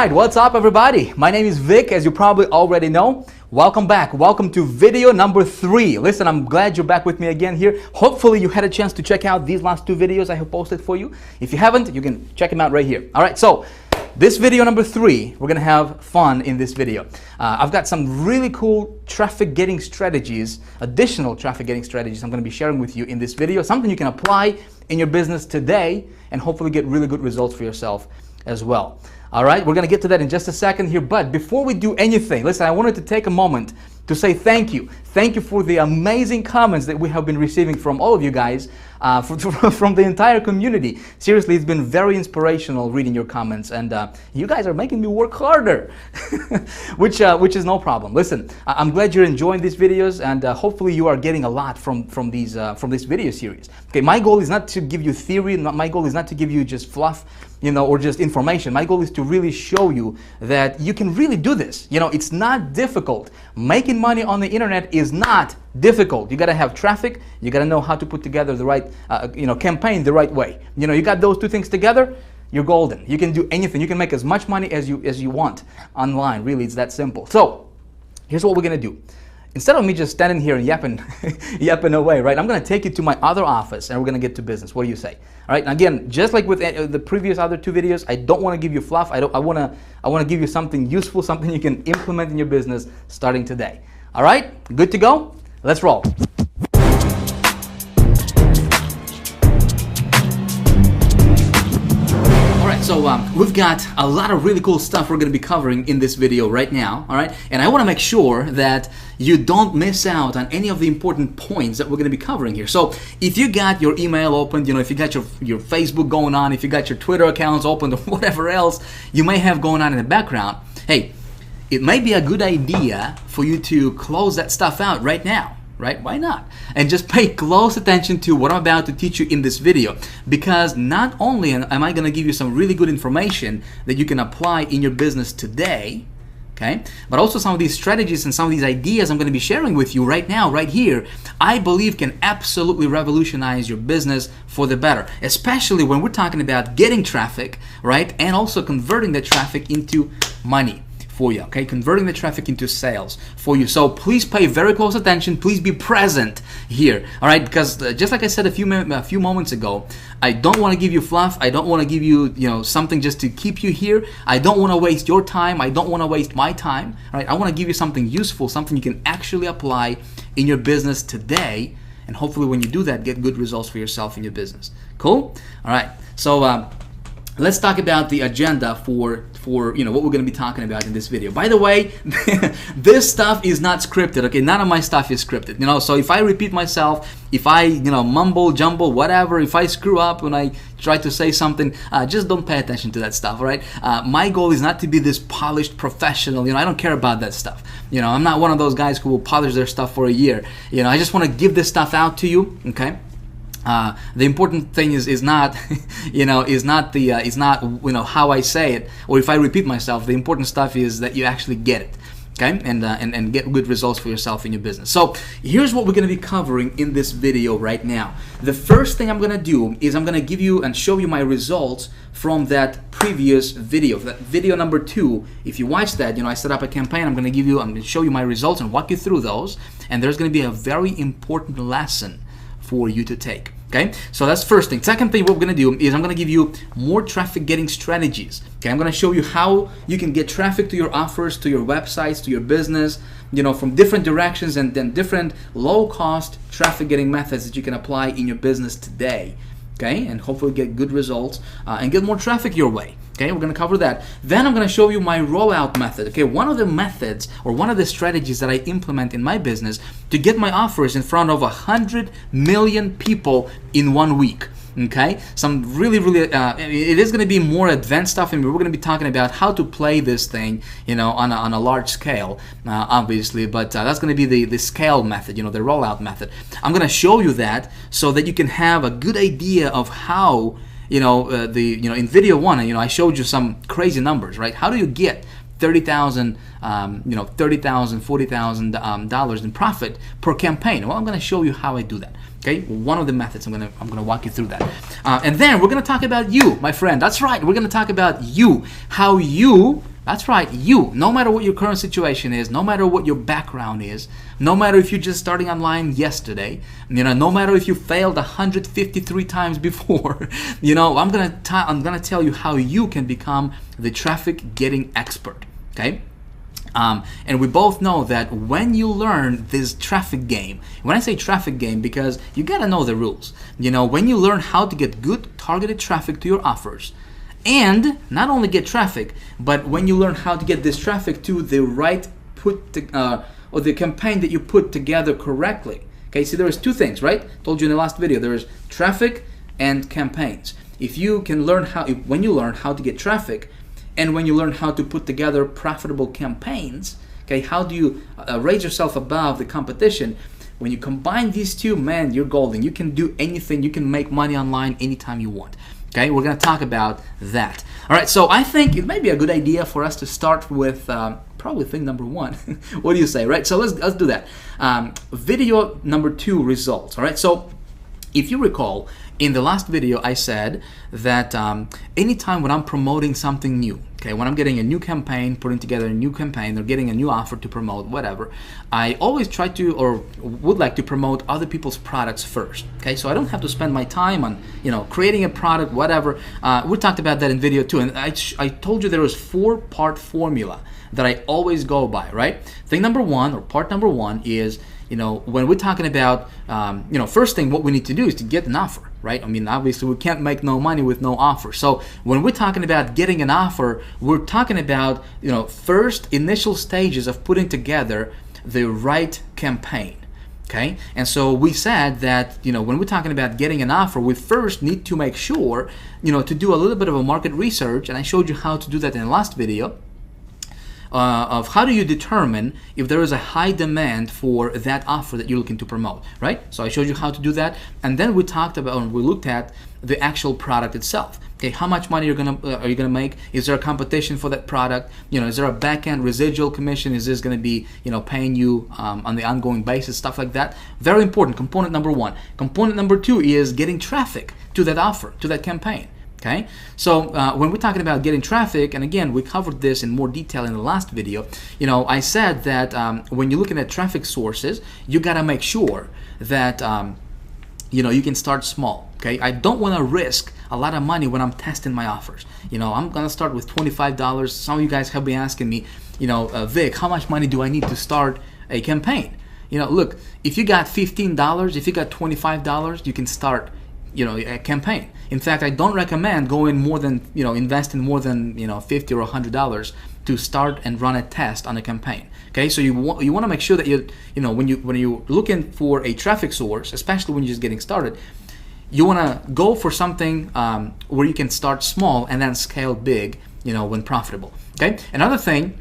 right, what's up everybody? My name is Vic, as you probably already know. Welcome back. Welcome to video number 3. Listen, I'm glad you're back with me again here. Hopefully you had a chance to check out these last 2 videos I have posted for you. If you haven't, you can check them out right here. All right, so this video number 3, we're gonna have fun in this video. I've got some really cool traffic getting strategies, additional traffic getting strategies I'm gonna be sharing with you in this video, something you can apply in your business today and hopefully get really good results for yourself as well. All right, we're gonna get to that in just a second here, but before we do anything, listen, I wanted to take a moment to say thank you. Thank you for the amazing comments that we have been receiving from all of you guys, from the entire community. Seriously, it's been very inspirational reading your comments, and you guys are making me work harder, which is no problem. Listen, I'm glad you're enjoying these videos, and hopefully you are getting a lot from this video series. Okay, my goal is not to give you theory. My goal is not to give you just fluff, or just information. My goal is to really show you that you can really do this. It's not difficult. Making money on the internet is not difficult. You got to have traffic. You got to know how to put together the right, campaign the right way. You got those 2 things together, you're golden. You can do anything. You can make as much money as you want online. Really, it's that simple. So here's what we're gonna do. Instead of me just standing here and yapping away, right? I'm gonna take you to my other office and we're gonna get to business. What do you say? All right. Again, just like with the previous other 2 videos, I don't want to give you fluff. I want to give you something useful, something you can implement in your business starting today. All right. Good to go. Let's roll. So we've got a lot of really cool stuff we're going to be covering in this video right now, all right? And I want to make sure that you don't miss out on any of the important points that we're going to be covering here. So if you got your email opened, if you got your Facebook going on, if you got your Twitter accounts opened or whatever else you may have going on in the background, hey, it may be a good idea for you to close that stuff out right now. Right? Why not? And just pay close attention to what I'm about to teach you in this video, because not only am I going to give you some really good information that you can apply in your business today, okay, but also some of these strategies and some of these ideas I'm going to be sharing with you right now, right here, I believe can absolutely revolutionize your business for the better, especially when we're talking about getting traffic, right, and also converting the traffic into money for you, okay? Converting the traffic into sales for you. So please pay very close attention. Please be present here, all right? Because just like I said a few moments ago, I don't want to give you fluff. I don't want to give you, something just to keep you here. I don't want to waste your time. I don't want to waste my time, all right? I want to give you something useful, something you can actually apply in your business today, and hopefully when you do that, get good results for yourself in your business. Cool? All right. So let's talk about the agenda for what we're going to be talking about in this video. By the way, this stuff is not scripted, okay? None of my stuff is scripted, so if I repeat myself, if I mumble jumble, whatever, if I screw up when I try to say something, just don't pay attention to that stuff, all right? My goal is not to be this polished professional. I don't care about that stuff. I'm not one of those guys who will polish their stuff for a year. I just want to give this stuff out to you, okay? The important thing is not how I say it, or if I repeat myself. The important stuff is that you actually get it, okay, and get good results for yourself in your business. So here's what we're going to be covering in this video right now. The first thing I'm going to do is I'm going to give you and show you my results from that previous video, that video number 2. If you watch that, I set up a campaign. I'm going to show you my results and walk you through those, and there's going to be a very important lesson for you to take. Okay, so that's first thing. Second thing, what we're going to do is I'm going to give you more traffic getting strategies. Okay, I'm going to show you how you can get traffic to your offers, to your websites, to your business, from different directions, and then different low cost traffic getting methods that you can apply in your business today. Okay, and hopefully get good results and get more traffic your way. Okay, we're going to cover that. Then I'm going to show you my rollout method. Okay, one of the methods or one of the strategies that I implement in my business to get my offers in front of 100 million people in 1 week. Okay, some really it is going to be more advanced stuff, and we're going to be talking about how to play this thing, on a large scale, obviously, but that's going to be the scale method, the rollout method. I'm going to show you that so that you can have a good idea of how in video 1, I showed you some crazy numbers, right? How do you get $30,000, $40,000 in profit per campaign? Well, I'm going to show you how I do that. Okay, one of the methods. I'm gonna walk you through that, and then we're gonna talk about you, my friend. That's right. We're gonna talk about you, how you That's right, you. No matter what your current situation is, no matter what your background is, no matter if you're just starting online yesterday, no matter if you failed 153 times before, I'm gonna tell you how you can become the traffic getting expert. Okay. And we both know that when you learn this traffic game, when I say traffic game, because you gotta know the rules. When you learn how to get good targeted traffic to your offers, and not only get traffic, but when you learn how to get this traffic to the right or the campaign that you put together correctly. Okay, see, there's two things, right? Told you in the last video, there is traffic and campaigns. If you can learn when you learn how to get traffic, and when you learn how to put together profitable campaigns, okay, how do you raise yourself above the competition? When you combine these two, man, you're golden. You can do anything. You can make money online anytime you want. Okay, we're going to talk about that. All right, so I think it might be a good idea for us to start with probably thing number one. What do you say, right? So let's do that. Video number 2, results. All right, so if you recall, in the last video, I said that anytime when I'm promoting something new, okay, when I'm getting a new campaign, putting together a new campaign, or getting a new offer to promote, whatever, I always try to, or would like to promote other people's products first, okay? So I don't have to spend my time on, creating a product, whatever. We talked about that in video 2, and I told you there was 4-part formula that I always go by, right? Thing number 1, or part number 1 is, when we're talking about, first thing, what we need to do is to get an offer, right? I mean, obviously, we can't make no money with no offer. So when we're talking about getting an offer, we're talking about, first initial stages of putting together the right campaign. Okay, and so we said that when we're talking about getting an offer, we first need to make sure to do a little bit of a market research, and I showed you how to do that in the last video. Of how do you determine if there is a high demand for that offer that you're looking to promote, right? So I showed you how to do that, and then we looked at the actual product itself. Okay, how much money are you gonna make? Is there a competition for that product? Is there a back-end residual commission? Is this gonna be paying you on the ongoing basis, stuff like that? Very important. Component number 1. Component number 2 is getting traffic to that offer, to that campaign. Okay, so when we're talking about getting traffic, and again, we covered this in more detail in the last video, I said that when you're looking at traffic sources, you gotta make sure that you can start small. Okay, I don't want to risk a lot of money when I'm testing my offers. I'm gonna start with $25. Some of you guys have been asking me, Vic, how much money do I need to start a campaign? Look, if you got $15, if you got $25, you can start a campaign. In fact, I don't recommend going more than, investing more than, $50 or $100 to start and run a test on a campaign. Okay, so you want to make sure that when you're looking for a traffic source, especially when you're just getting started, you want to go for something where you can start small and then scale big, when profitable. Okay, another thing,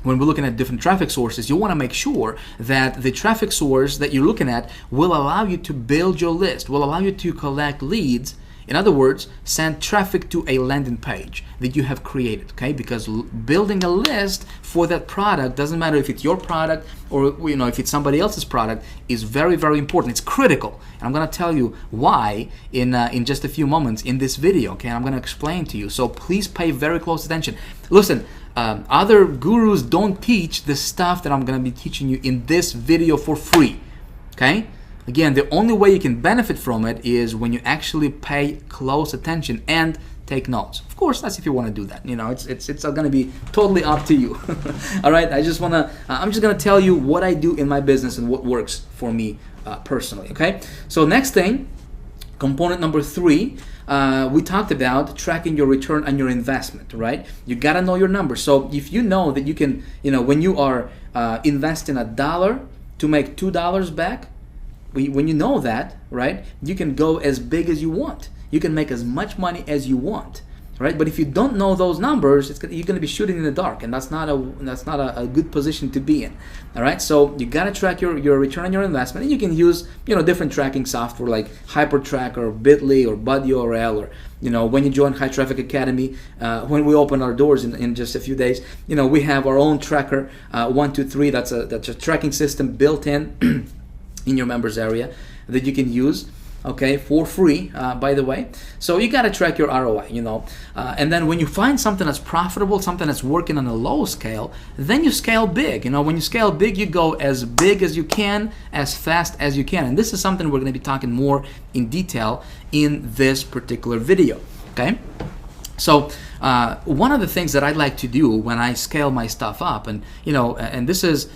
when we're looking at different traffic sources, you want to make sure that the traffic source that you're looking at will allow you to build your list, will allow you to collect leads. In other words, send traffic to a landing page that you have created, okay? Because building a list for that product, doesn't matter if it's your product or if it's somebody else's product, is very, very important. It's critical. And I'm going to tell you why in just a few moments in this video, okay? I'm going to explain to you. So please pay very close attention. Listen, other gurus don't teach the stuff that I'm going to be teaching you in this video for free, okay? Again, the only way you can benefit from it is when you actually pay close attention and take notes. Of course, that's if you want to do that. It's going to be totally up to you. All right, I'm just going to tell you what I do in my business and what works for me personally. Okay, so next thing, component number 3. We talked about tracking your return on your investment, right? You gotta know your numbers. So if you know that you can, when you are investing $1 to make $2 back, when you know that, right, you can go as big as you want. You can make as much money as you want, right? But if you don't know those numbers, you're going to be shooting in the dark, and that's not a good position to be in. All right, so you got to track your return on your investment, and you can use different tracking software like HyperTrack or Bitly or BuddyURL, or when you join High Traffic Academy, when we open our doors in just a few days, we have our own tracker, 123. That's a tracking system built in your members area that you can use. okay, for free, by the way. So you got to track your ROI, you know. And then when you find something that's profitable, something that's working on a low scale, then you scale big. You know, when you scale big, you go as big as you can, as fast as you can. And this is something we're going to be talking more in detail in this particular video, okay? So one of the things that I like to do when I scale my stuff up, and you know, and this is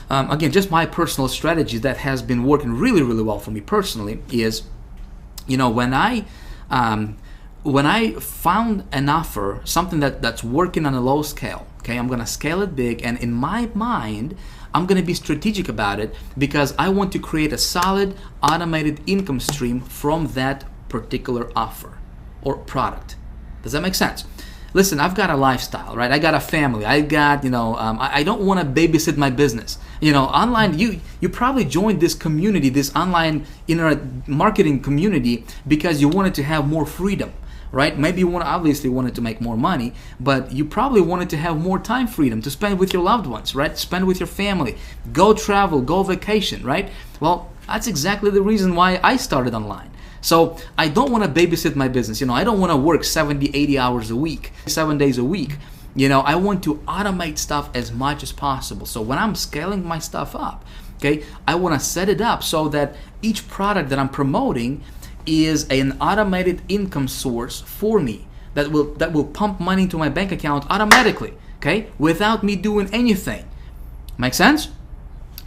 again just my personal strategy that has been working really, really well for me personally, is, you know, when I found an offer, something that's working on a low scale, okay, I'm gonna scale it big, and in my mind, I'm gonna be strategic about it because I want to create a solid automated income stream from that particular offer or product. Does that make sense? Listen, I've got a lifestyle, right? I got a family. I got, you know, I don't want to babysit my business. You know, online, you probably joined this community, this online internet marketing community, because you wanted to have more freedom, right? Maybe you obviously wanted to make more money, but you probably wanted to have more time freedom to spend with your loved ones, right? Spend with your family, go travel, go vacation, right? Well, that's exactly the reason why I started online. So I don't want to babysit my business. You know, I don't want to work 70, 80 hours a week, 7 days a week. You know, I want to automate stuff as much as possible. So when I'm scaling my stuff up, okay, I want to set it up so that each product that I'm promoting is an automated income source for me that will pump money into my bank account automatically, okay, without me doing anything. Make sense?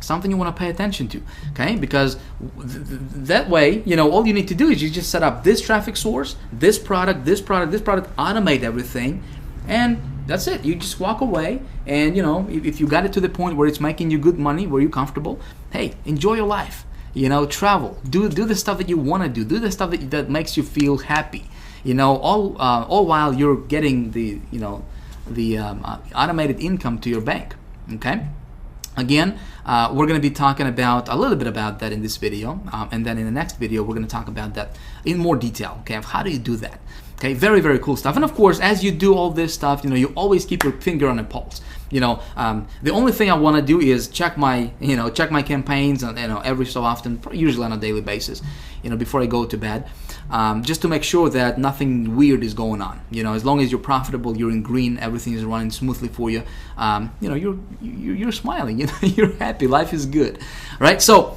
Something you want to pay attention to, okay? Because that way, you know, all you need to do is you just set up this traffic source, this product, automate everything, and that's it. You just walk away, and you know, if you got it to the point where it's making you good money, where you're comfortable, hey, enjoy your life. You know, travel, do the stuff that you want to do the stuff that makes you feel happy. You know, all while you're getting the automated income to your bank, okay? Again, we're going to be talking about a little bit about that in this video, and then in the next video we're going to talk about that in more detail, okay, of how do you do that. Okay, very, very cool stuff. And of course, as you do all this stuff, you know, you always keep your finger on the pulse. You know, the only thing I want to do is check my campaigns, and, you know, every so often, usually on a daily basis, you know, before I go to bed, just to make sure that nothing weird is going on. You know, as long as you're profitable, you're in green, everything is running smoothly for you. You know, you're smiling. You know, you're happy. Life is good, right? So,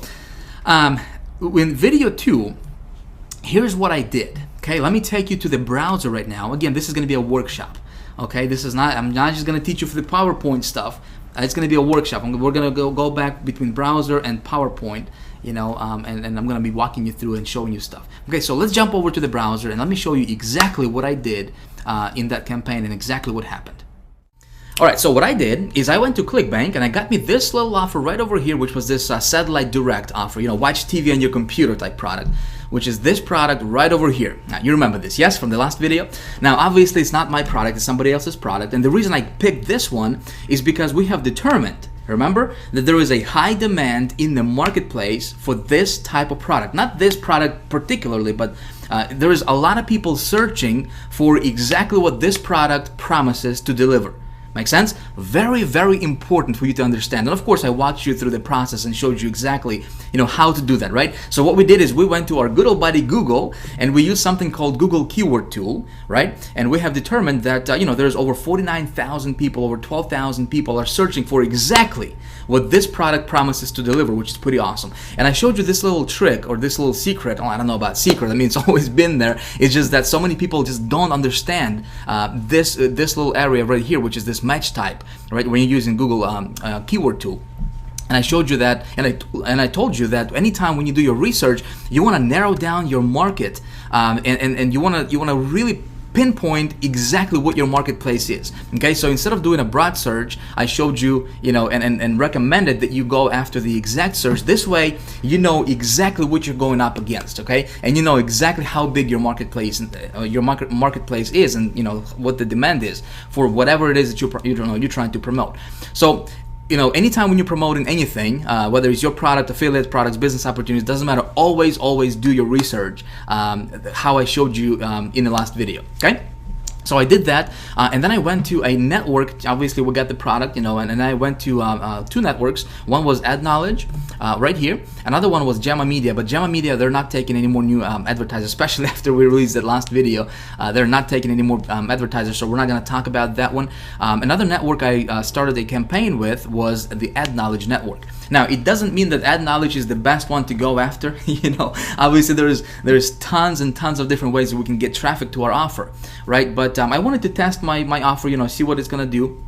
in video 2, here's what I did. Okay, let me take you to the browser right now. Again, this is going to be a workshop. Okay, this is not. I'm not just going to teach you for the PowerPoint stuff. It's going to be a workshop. We're going to go back between browser and PowerPoint. You know, and I'm going to be walking you through and showing you stuff. Okay, so let's jump over to the browser and let me show you exactly what I did in that campaign and exactly what happened. All right, so what I did is I went to ClickBank and I got me this little offer right over here, which was this Satellite Direct offer. You know, watch TV on your computer type product, which is this product right over here. Now, you remember this, yes, from the last video? Now, obviously, it's not my product, it's somebody else's product. And the reason I picked this one is because we have determined, remember, that there is a high demand in the marketplace for this type of product. Not this product particularly, but there is a lot of people searching for exactly what this product promises to deliver. Make sense? Very, very important for you to understand. And of course, I walked you through the process and showed you exactly, you know, how to do that, right? So what we did is we went to our good old buddy Google and we used something called Google Keyword Tool, right? And we have determined that, you know, there's over 49,000 people, over 12,000 people are searching for exactly what this product promises to deliver, which is pretty awesome. And I showed you this little trick or this little secret. Oh, I don't know about secret. I mean, it's always been there. It's just that so many people just don't understand this little area right here, which is this match type, right? When you're using Google Keyword Tool. And I showed you that, and I told you that anytime when you do your research, you want to narrow down your market, and you want to really pinpoint exactly what your marketplace is. Okay, so instead of doing a broad search, I showed you, you know, and recommended that you go after the exact search. This way, you know exactly what you're going up against. Okay, and you know exactly how big your marketplace marketplace is, and you know what the demand is for whatever it is that you're trying to promote. So, you know, anytime when you're promoting anything, whether it's your product, affiliate products, business opportunities, doesn't matter, always do your research, how I showed you in the last video, okay? So I did that, and then I went to a network. Obviously, we got the product, you know, and I went to 2 networks. One was AdKnowledge, right here. Another one was Gemma Media, but Gemma Media, they're not taking any more new advertisers, especially after we released that last video. They're not taking any more advertisers, so we're not going to talk about that one. Another network I started a campaign with was the Ad Knowledge Network. Now, it doesn't mean that Ad Knowledge is the best one to go after. Obviously there's tons and tons of different ways that we can get traffic to our offer, right? But I wanted to test my offer, see what it's going to do.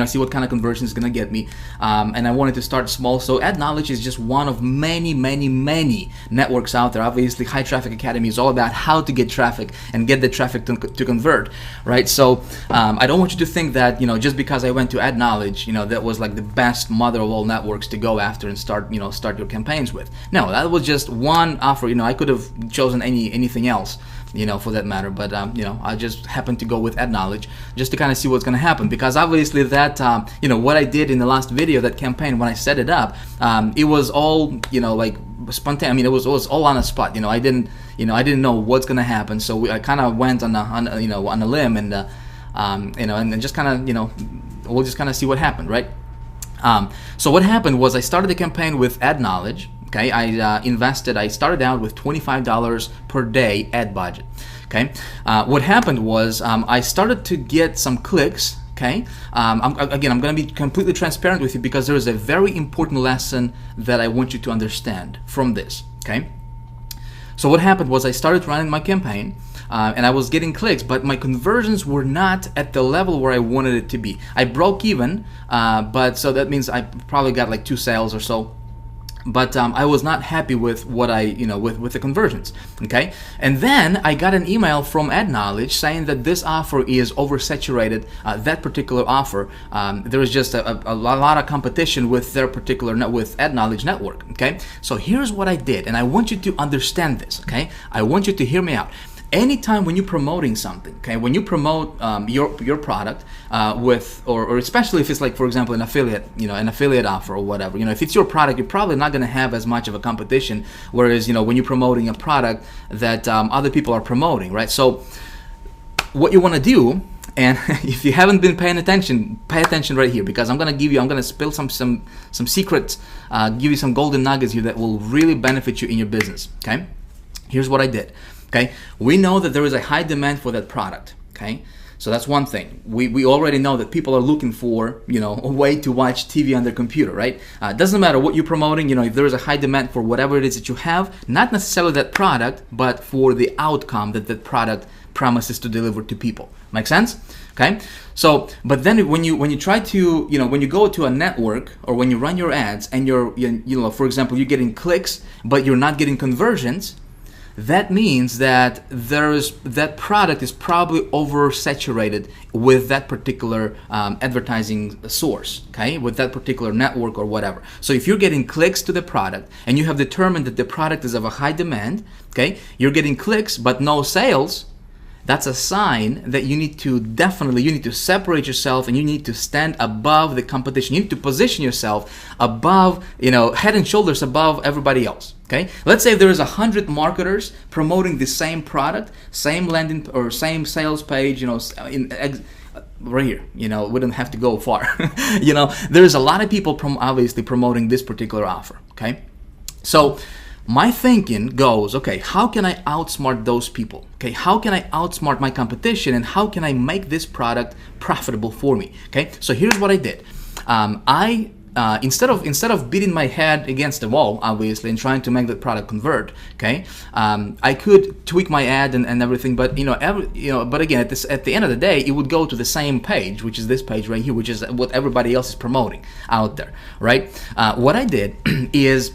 See what kind of conversion is going to get me, and I wanted to start small. So Ad Knowledge is just one of many networks out there. Obviously, High Traffic Academy is all about how to get traffic and get the traffic to convert, right? So I don't want you to think that just because I went to Ad Knowledge, that was like the best mother of all networks to go after and start your campaigns with. No, that was just one offer. I could have chosen anything else, for that matter, but I just happened to go with Ad Knowledge just to kind of see what's going to happen, because obviously that what I did in the last video, that campaign, when I set it up, it was all like spontaneous. It was all on the spot. I didn't know what's going to happen, so I kind of went on a limb, and and just kind of we'll just kind of see what happened, right? So what happened was I started the campaign with Ad Knowledge. Okay, I started out with $25 per day ad budget. Okay, what happened was I started to get some clicks. Okay, I'm going to be completely transparent with you, because there is a very important lesson that I want you to understand from this. Okay, so what happened was I started running my campaign, and I was getting clicks, but my conversions were not at the level where I wanted it to be. I broke even, but so that means I probably got like 2 sales or so. But I was not happy with what with the conversions. Okay, and then I got an email from Ad Knowledge saying that this offer is oversaturated. That particular offer, there is just a lot of competition with their particular with Ad Knowledge network. Okay, so here's what I did, and I want you to understand this. Okay, I want you to hear me out. Anytime when you're promoting something, okay, when you promote your product with, or especially if it's like, for example, an affiliate offer or whatever, if it's your product, you're probably not going to have as much of a competition. Whereas, when you're promoting a product that other people are promoting, right? So what you want to do, and if you haven't been paying attention, pay attention right here, because I'm going to spill some secrets, give you some golden nuggets here that will really benefit you in your business. Okay, here's what I did. Okay, we know that there is a high demand for that product. Okay, so that's one thing. We already know that people are looking for a way to watch TV on their computer, right? It doesn't matter what you're promoting. If there is a high demand for whatever it is that you have, not necessarily that product, but for the outcome that that product promises to deliver to people. Make sense? Okay. So, but then when you try to when you go to a network, or when you run your ads and you're for example, you're getting clicks but you're not getting conversions, that means that that product is probably oversaturated with that particular advertising source, okay, with that particular network or whatever. So if you're getting clicks to the product and you have determined that the product is of a high demand, okay, you're getting clicks but no sales, that's a sign that you need to separate yourself, and you need to stand above the competition. You need to position yourself above, head and shoulders above everybody else. Okay, let's say if there is 100 marketers promoting the same product, same landing or same sales page, right here, we don't have to go far. There's a lot of people obviously promoting this particular offer. Okay, so my thinking goes, okay, how can I outsmart those people? Okay, how can I outsmart my competition, and how can I make this product profitable for me? Okay, so here's what I did. Instead of beating my head against the wall, obviously, and trying to make the product convert, okay, I could tweak my ad and everything, but but again, at the end of the day, it would go to the same page, which is this page right here, which is what everybody else is promoting out there, right? What I did is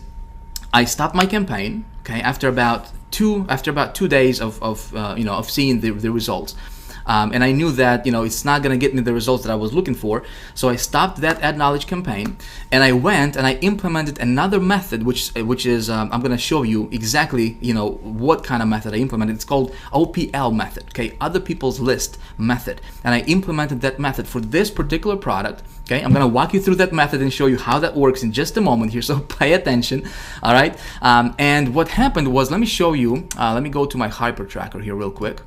I stopped my campaign, okay, after about 2 days of seeing the results. And I knew that it's not going to get me the results that I was looking for, so I stopped that Ad Knowledge campaign, and I went and I implemented another method, which is I'm going to show you exactly what kind of method I implemented. It's called OPL method, okay, other people's list method, and I implemented that method for this particular product. Okay, I'm going to walk you through that method and show you how that works in just a moment here, so pay attention. All right, and what happened was, let me show you. Let me go to my Hyper Tracker here real quick.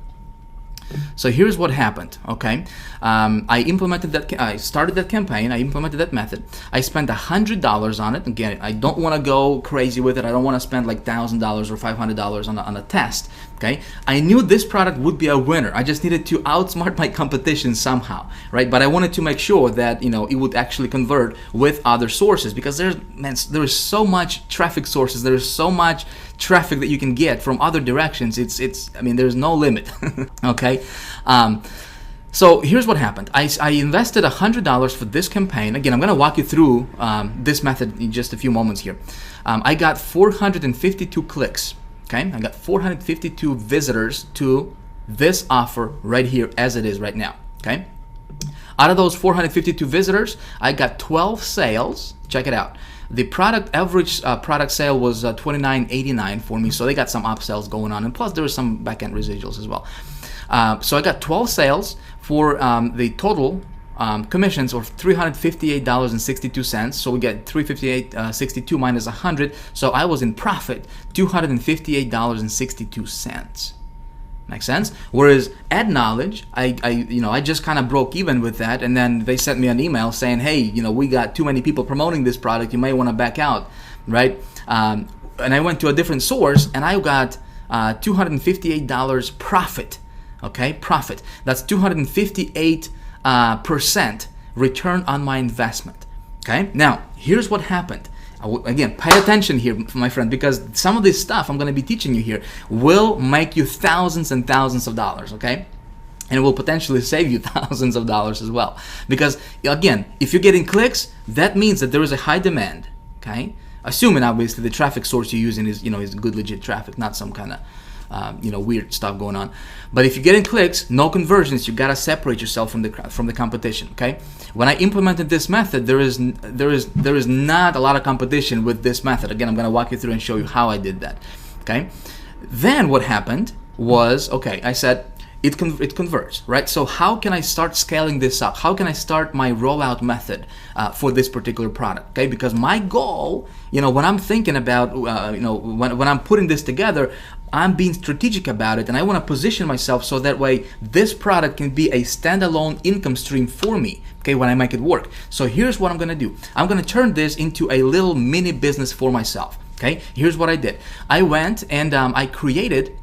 So here's what happened, okay? I implemented that, I started that campaign, I implemented that method. I spent $100 on it. Again, I don't want to go crazy with it. I don't want to spend like $1,000 or $500 on a test, okay? I knew this product would be a winner. I just needed to outsmart my competition somehow, right? But I wanted to make sure that, it would actually convert with other sources, because there is so much traffic sources, there is so much traffic that you can get from other directions. There's no limit. Okay. So here's what happened. I invested $100 for this campaign. Again, I'm going to walk you through this method in just a few moments here. I got 452 clicks. Okay, I got 452 visitors to this offer right here as it is right now. Okay. Out of those 452 visitors, I got 12 sales. Check it out. The average product sale was $29.89 for me, so they got some upsells going on, and plus there was some back-end residuals as well. So I got 12 sales for the total commissions of $358.62. So we get $358.62 minus 100. So I was in profit $258.62. Makes sense? Whereas Ad Knowledge, I just kind of broke even with that, and then they sent me an email saying, hey, we got too many people promoting this product. You may want to back out, right? And I went to a different source, and I got $258 profit. Okay, profit. That's 258% return on my investment. Okay, now here's what happened. Again, pay attention here, my friend, because some of this stuff I'm going to be teaching you here will make you thousands and thousands of dollars, okay? And it will potentially save you thousands of dollars as well. Because, again, if you're getting clicks, that means that there is a high demand, okay? Assuming, obviously, the traffic source you're using is, is good, legit traffic, not some kind of weird stuff going on. But if you're getting clicks, no conversions, you gotta separate yourself from the competition. Okay. When I implemented this method, there is not a lot of competition with this method. Again, I'm gonna walk you through and show you how I did that. Okay. Then what happened was, okay, I said it converts, right? So how can I start scaling this up? How can I start my rollout method for this particular product? Okay, because my goal, when I'm thinking about, when I'm putting this together, I'm being strategic about it, and I want to position myself so that way this product can be a standalone income stream for me, okay, when I make it work. So here's what I'm going to do. I'm going to turn this into a little mini business for myself, okay? Here's what I did. I went and I created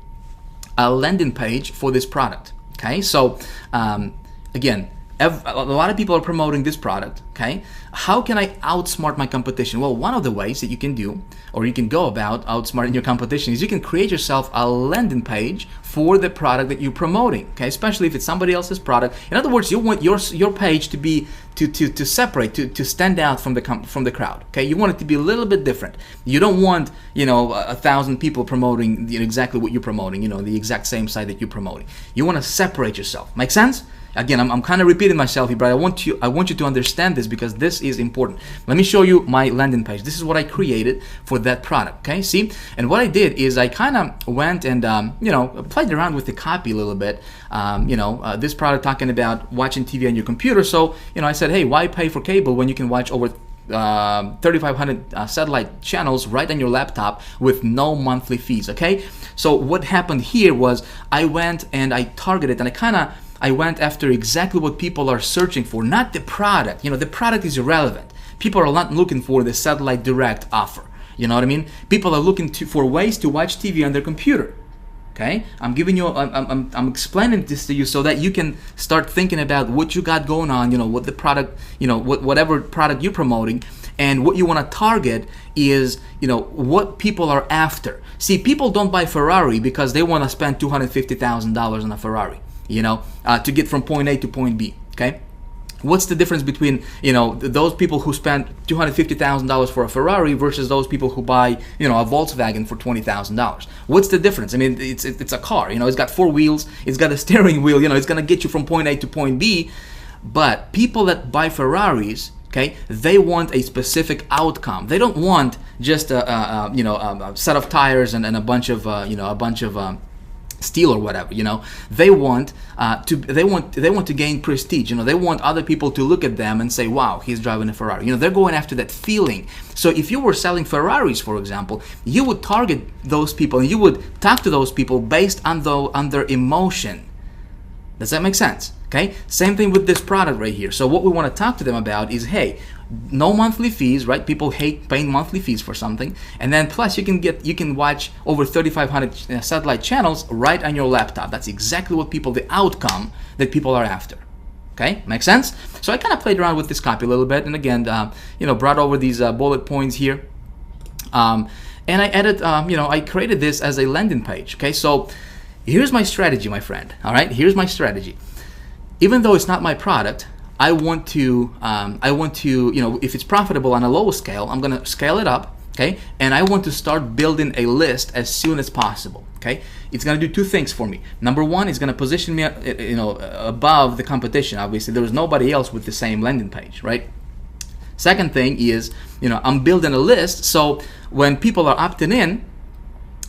a landing page for this product, okay? So again, a lot of people are promoting this product, okay? How can I outsmart my competition? Well, one of the ways that you can do, or you can go about outsmarting your competition, is you can create yourself a landing page for the product that you're promoting, okay? Especially if it's somebody else's product. In other words, you want your page to be to separate, to stand out from the crowd, okay? You want it to be a little bit different. You don't want 1,000 people promoting exactly what you're promoting, the exact same site that you're promoting. You want to separate yourself. Make sense? Again, I'm kind of repeating myself here, but I want you to understand this because this is important. Let me show you my landing page. This is what I created for that product. Okay, see? And what I did is I kind of went and played around with the copy a little bit. This product talking about watching TV on your computer. So I said, hey, why pay for cable when you can watch over 3,500 satellite channels right on your laptop with no monthly fees? Okay. So what happened here was I went and I targeted, and I went after exactly what people are searching for, not the product. The product is irrelevant. People are not looking for the satellite direct offer. You know what I mean? People are looking for ways to watch TV on their computer. Okay? I'm explaining this to you so that you can start thinking about what you got going on, what the product, whatever product you're promoting, and what you want to target is, what people are after. See, people don't buy Ferrari because they want to spend $250,000 on a Ferrari. To get from point A to point B, okay? What's the difference between, those people who spend $250,000 for a Ferrari versus those people who buy, a Volkswagen for $20,000? What's the difference? I mean, it's a car, it's got four wheels, it's got a steering wheel, it's going to get you from point A to point B. But people that buy Ferraris, okay, they want a specific outcome. They don't want just a set of tires and a bunch of, steel or whatever. They want to gain prestige. They want other people to look at them and say, wow, he's driving a Ferrari. They're going after that feeling. So if you were selling Ferraris, for example, you would target those people and you would talk to those people based on their emotion. Does that make sense? Okay, same thing with this product right here. So what we want to talk to them about is, hey, no monthly fees, right? People hate paying monthly fees for something, and then plus you can watch over 3,500 satellite channels right on your laptop. That's exactly what the outcome that people are after. Okay, makes sense? So I kind of played around with this copy a little bit, and again, brought over these bullet points here, and I added, I created this as a landing page. Okay, so here's my strategy, my friend. All right, here's my strategy. Even though it's not my product, I want to, if it's profitable on a low scale, I'm gonna scale it up, okay? And I want to start building a list as soon as possible, okay? It's gonna do two things for me. Number one, it's gonna position me, above the competition. Obviously, there was nobody else with the same landing page, right? Second thing is, I'm building a list, so when people are opting in,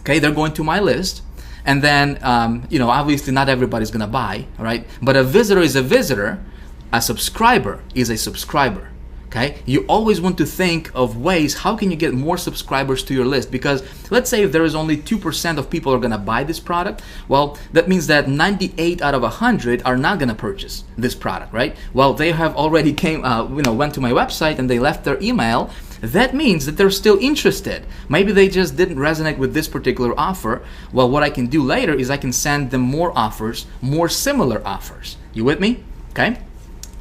okay, they're going to my list. And then, obviously not everybody's gonna buy, right? But a visitor is a visitor, a subscriber is a subscriber, okay? You always want to think of ways, how can you get more subscribers to your list? Because let's say if there is only 2% of people are gonna buy this product, well, that means that 98 out of 100 are not gonna purchase this product, right? Well, they have already went to my website and they left their email. That means that they're still interested. Maybe they just didn't resonate with this particular offer. Well, what I can do later is I can send them more offers, more similar offers. You with me? Okay?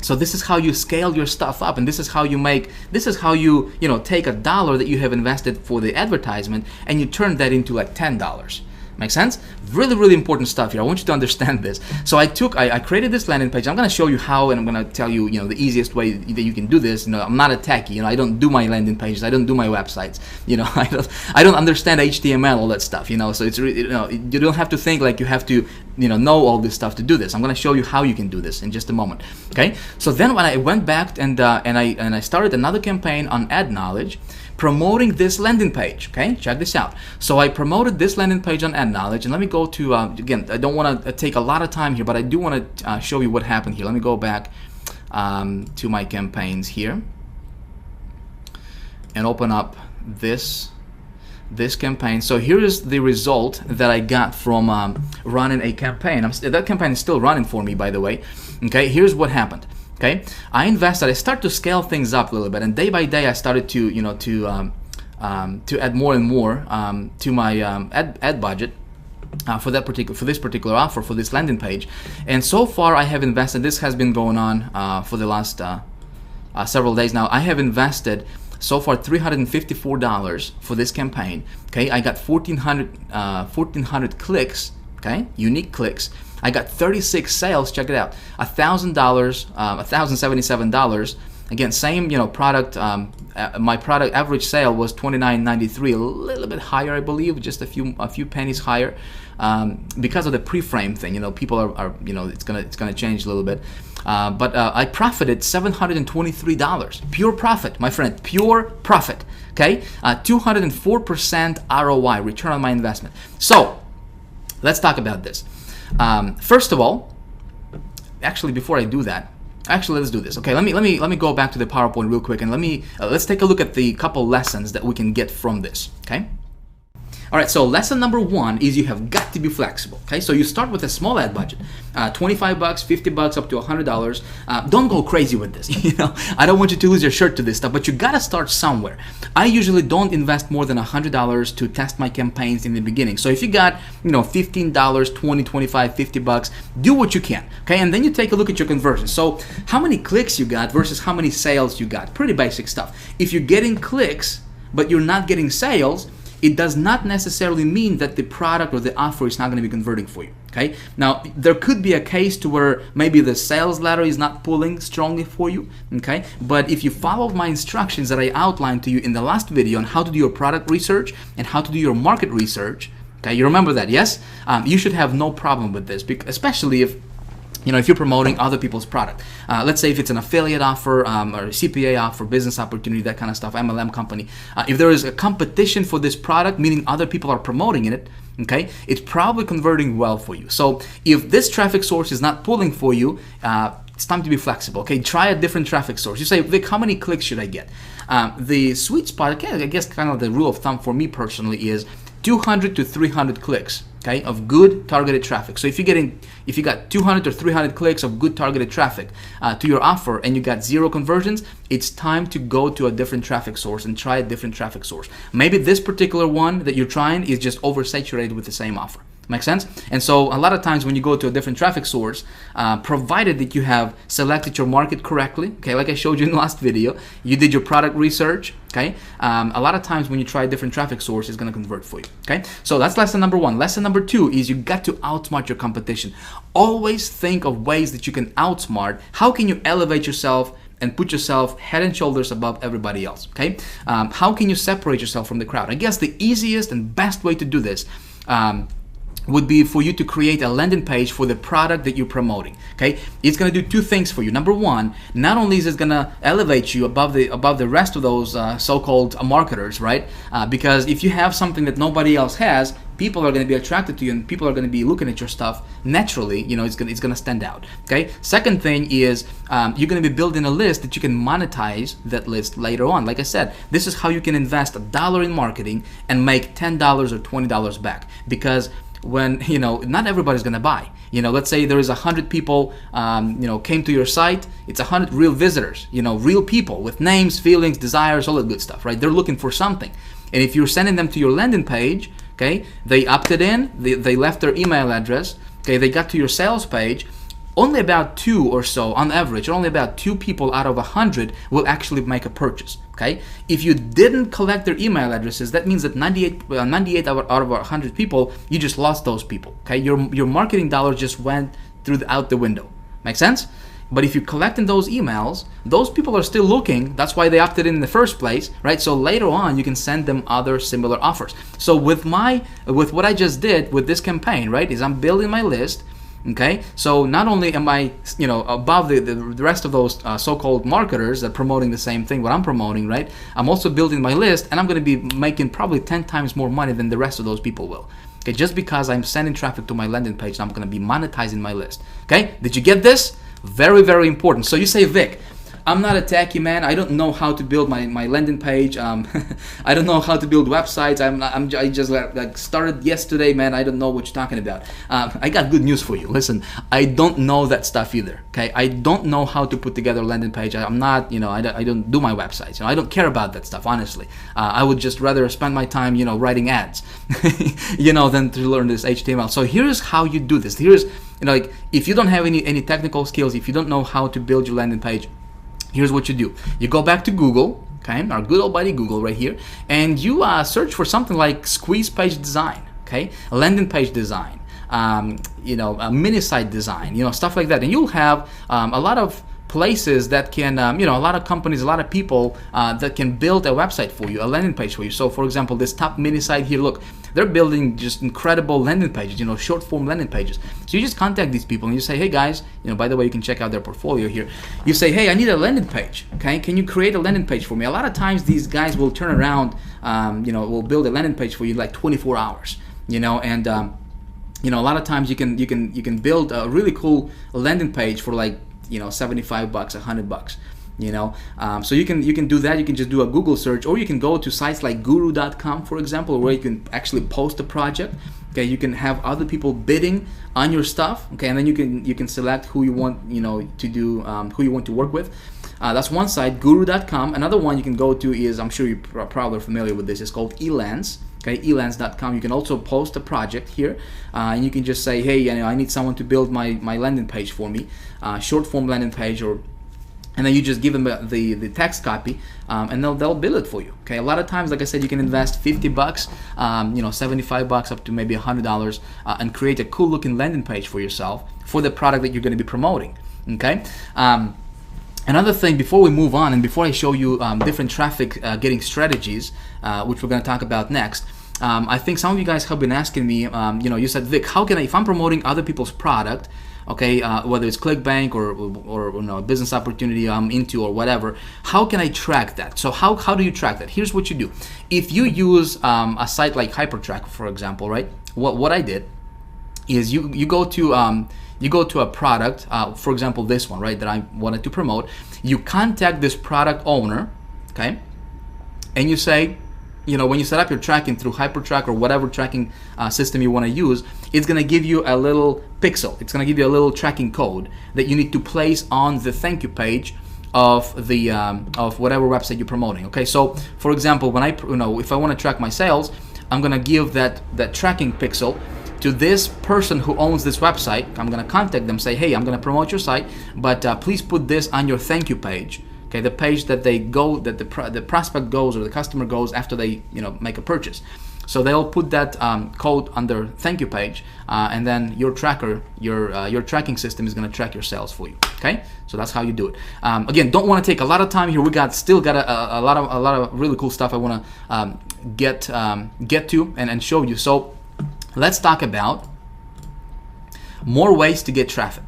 So this is how you scale your stuff up, and this is how you take $1 that you have invested for the advertisement and you turn that into like $10. Make sense? Really, really important stuff here. I want you to understand this. So I created this landing page. I'm going to show you how, and I'm going to tell you, the easiest way that you can do this. I'm not a techie. I don't do my landing pages. I don't do my websites. I don't understand HTML, all that stuff. So it's you don't have to think like you have to, know all this stuff to do this. I'm going to show you how you can do this in just a moment. Okay? So then when I went back and I started another campaign on Ad Knowledge, promoting this landing page. Okay, check this out. So I promoted this landing page on Ad Knowledge, and let me go to again, I don't want to take a lot of time here, but I do want to show you what happened here. Let me go back to my campaigns here and open up this campaign. So here is the result that I got from running a campaign. That campaign is still running for me, by the way. Okay, here's what happened. Okay, I start to scale things up a little bit, and day by day I started to add more and more to my ad budget for this particular offer, for this landing page. And so far I have invested. This has been going on for the last several days now. I have invested so far $354 for this campaign. Okay, I got 1,400 clicks. Okay, unique clicks. I got 36 sales. Check it out. $1,000, $1,077. Again, same product. My product average sale was $29.93, a little bit higher, I believe, just a few pennies higher, because of the pre-frame thing. People are it's gonna change a little bit. But I profited $723. Pure profit, my friend. Pure profit. Okay, 204% ROI, return on my investment. So let's talk about this. First of all, actually, before I do that, let's do this. Okay, let me go back to the PowerPoint real quick, and let's take a look at the couple lessons that we can get from this. Okay. All right, so lesson number one is you have got to be flexible. Okay, so you start with a small ad budget, $25, $50, up to $100. Don't go crazy with this. I don't want you to lose your shirt to this stuff, but you gotta start somewhere. I usually don't invest more than $100 to test my campaigns in the beginning. So if you got, $15, $20, $25, $50, do what you can. Okay, and then you take a look at your conversion. So how many clicks you got versus how many sales you got? Pretty basic stuff. If you're getting clicks but you're not getting sales, it does not necessarily mean that the product or the offer is not going to be converting for you. Okay. Now, there could be a case to where maybe the sales ladder is not pulling strongly for you. Okay. But if you follow my instructions that I outlined to you in the last video on how to do your product research and how to do your market research, okay, you remember that, yes? You should have no problem with this, especially if you're promoting other people's product. Let's say if it's an affiliate offer or a CPA offer, business opportunity, that kind of stuff, MLM company. If there is a competition for this product, meaning other people are promoting it, okay, it's probably converting well for you. So if this traffic source is not pulling for you, it's time to be flexible. Okay, try a different traffic source. You say, Vic, how many clicks should I get? The sweet spot, okay, I guess kind of the rule of thumb for me personally is 200 to 300 clicks, okay, of good targeted traffic. So if you got 200 or 300 clicks of good targeted traffic to your offer and you got 0 conversions, it's time to go to a different traffic source and try a different traffic source. Maybe this particular one that you're trying is just oversaturated with the same offer. Make sense? And so a lot of times when you go to a different traffic source, provided that you have selected your market correctly, okay, like I showed you in the last video, you did your product research, okay, a lot of times when you try a different traffic source, it's going to convert for you, okay? So that's lesson number 1. Lesson number 2 is you got to outsmart your competition. Always think of ways that you can outsmart. How can you elevate yourself and put yourself head and shoulders above everybody else, okay? How can you separate yourself from the crowd? I guess the easiest and best way to do this would be for you to create a landing page for the product that you're promoting, okay? It's gonna do 2 things for you. Number 1, not only is it gonna elevate you above the rest of those so-called marketers, right? Because if you have something that nobody else has, people are going to be attracted to you and people are going to be looking at your stuff naturally. You know, it's going to stand out, okay? Second thing is you're going to be building a list that you can monetize that list later on. Like I said, this is how you can invest $1 in marketing and make $10 or $20 back, because when, you know, not everybody's going to buy. You know, let's say there is 100 people, you know, came to your site. It's 100 real visitors, you know, real people with names, feelings, desires, all that good stuff, right? They're looking for something. And if you're sending them to your landing page, okay, they opted in, they left their email address, okay, they got to your sales page, only about 2 or so, on average, only about 2 people out of 100 will actually make a purchase, okay? If you didn't collect their email addresses, that means that 98 out of 100 people, you just lost those people, okay? Your marketing dollar just went out the window. Make sense? But if you're collecting those emails, those people are still looking. That's why they opted in the first place, right? So later on, you can send them other similar offers. So with what I just did with this campaign, right, is I'm building my list. Okay, so not only am I, you know, above the rest of those so-called marketers that are promoting the same thing what I'm promoting, right? I'm also building my list, and I'm going to be making probably 10 times more money than the rest of those people will. Okay, just because I'm sending traffic to my landing page, I'm going to be monetizing my list. Okay, did you get this? Very, very important. So you say, Vic, I'm not a techie, man. I don't know how to build my landing page. I don't know how to build websites. I just like started yesterday, man. I don't know what you're talking about. I got good news for you. Listen, I don't know that stuff either. Okay, I don't know how to put together a landing page. I'm not, you know, I don't do my websites. You know, I don't care about that stuff, honestly. I would just rather spend my time, you know, writing ads, you know, than to learn this HTML. So here's how you do this. Here's, you know, like if you don't have any technical skills, if you don't know how to build your landing page, here's what you do. You go back to Google, okay, our good old buddy Google right here, and you search for something like squeeze page design, okay, a landing page design, you know, a mini site design, you know, stuff like that. And you'll have a lot of places that can, you know, a lot of companies, a lot of people that can build a website for you, a landing page for you. So for example, this top mini site here, look, they're building just incredible landing pages, you know, short form landing pages. So you just contact these people and you say, hey guys, you know, by the way, you can check out their portfolio here. You say, hey, I need a landing page, okay? Can you create a landing page for me? A lot of times these guys will turn around, you know, will build a landing page for you in like 24 hours, you know, and you know, a lot of times you can build a really cool landing page for like, you know, $75, $100, you know. So you can do that. You can just do a Google search, or you can go to sites like guru.com, for example, where you can actually post a project. Okay, you can have other people bidding on your stuff. Okay, and then you can select who you want, you know, to do, who you want to work with. That's one site, guru.com. Another one you can go to is, I'm sure you're probably familiar with this, it's called Elance. Okay, elance.com. You can also post a project here, and you can just say, hey, you know, I need someone to build my landing page for me, short form landing page, and then you just give them the text copy, and they'll build it for you. Okay, a lot of times, like I said, you can invest $50, you know, $75 up to maybe $100, and create a cool looking landing page for yourself for the product that you're going to be promoting. Okay. Another thing, before we move on and before I show you different traffic getting strategies, which we're going to talk about next, I think some of you guys have been asking me, you know, you said, Vic, how can I, if I'm promoting other people's product, okay, whether it's ClickBank or you know, a business opportunity I'm into or whatever, how can I track that? So how do you track that? Here's what you do. If you use a site like Hypertrack, for example, right, what I did is you go to a product, for example, this one, right, that I wanted to promote. You contact this product owner, okay, and you say, when you set up your tracking through HyperTrack or whatever tracking system you want to use, it's going to give you a little pixel. It's going to give you a little tracking code that you need to place on the thank you page of the of whatever website you're promoting. Okay, so for example, when if I want to track my sales, I'm going to give that tracking pixel to this person who owns this website. I'm going to contact them, say, hey, I'm going to promote your site, but please put this on your thank you page. Okay, the page that they go, that the prospect goes or the customer goes after they make a purchase. So they'll put that code on their thank you page, and then your tracker, your tracking system is going to track your sales for you. Okay, so that's how you do it. Again, don't want to take a lot of time here. We still got a lot of really cool stuff I want to get to and show you. So let's talk about more ways to get traffic.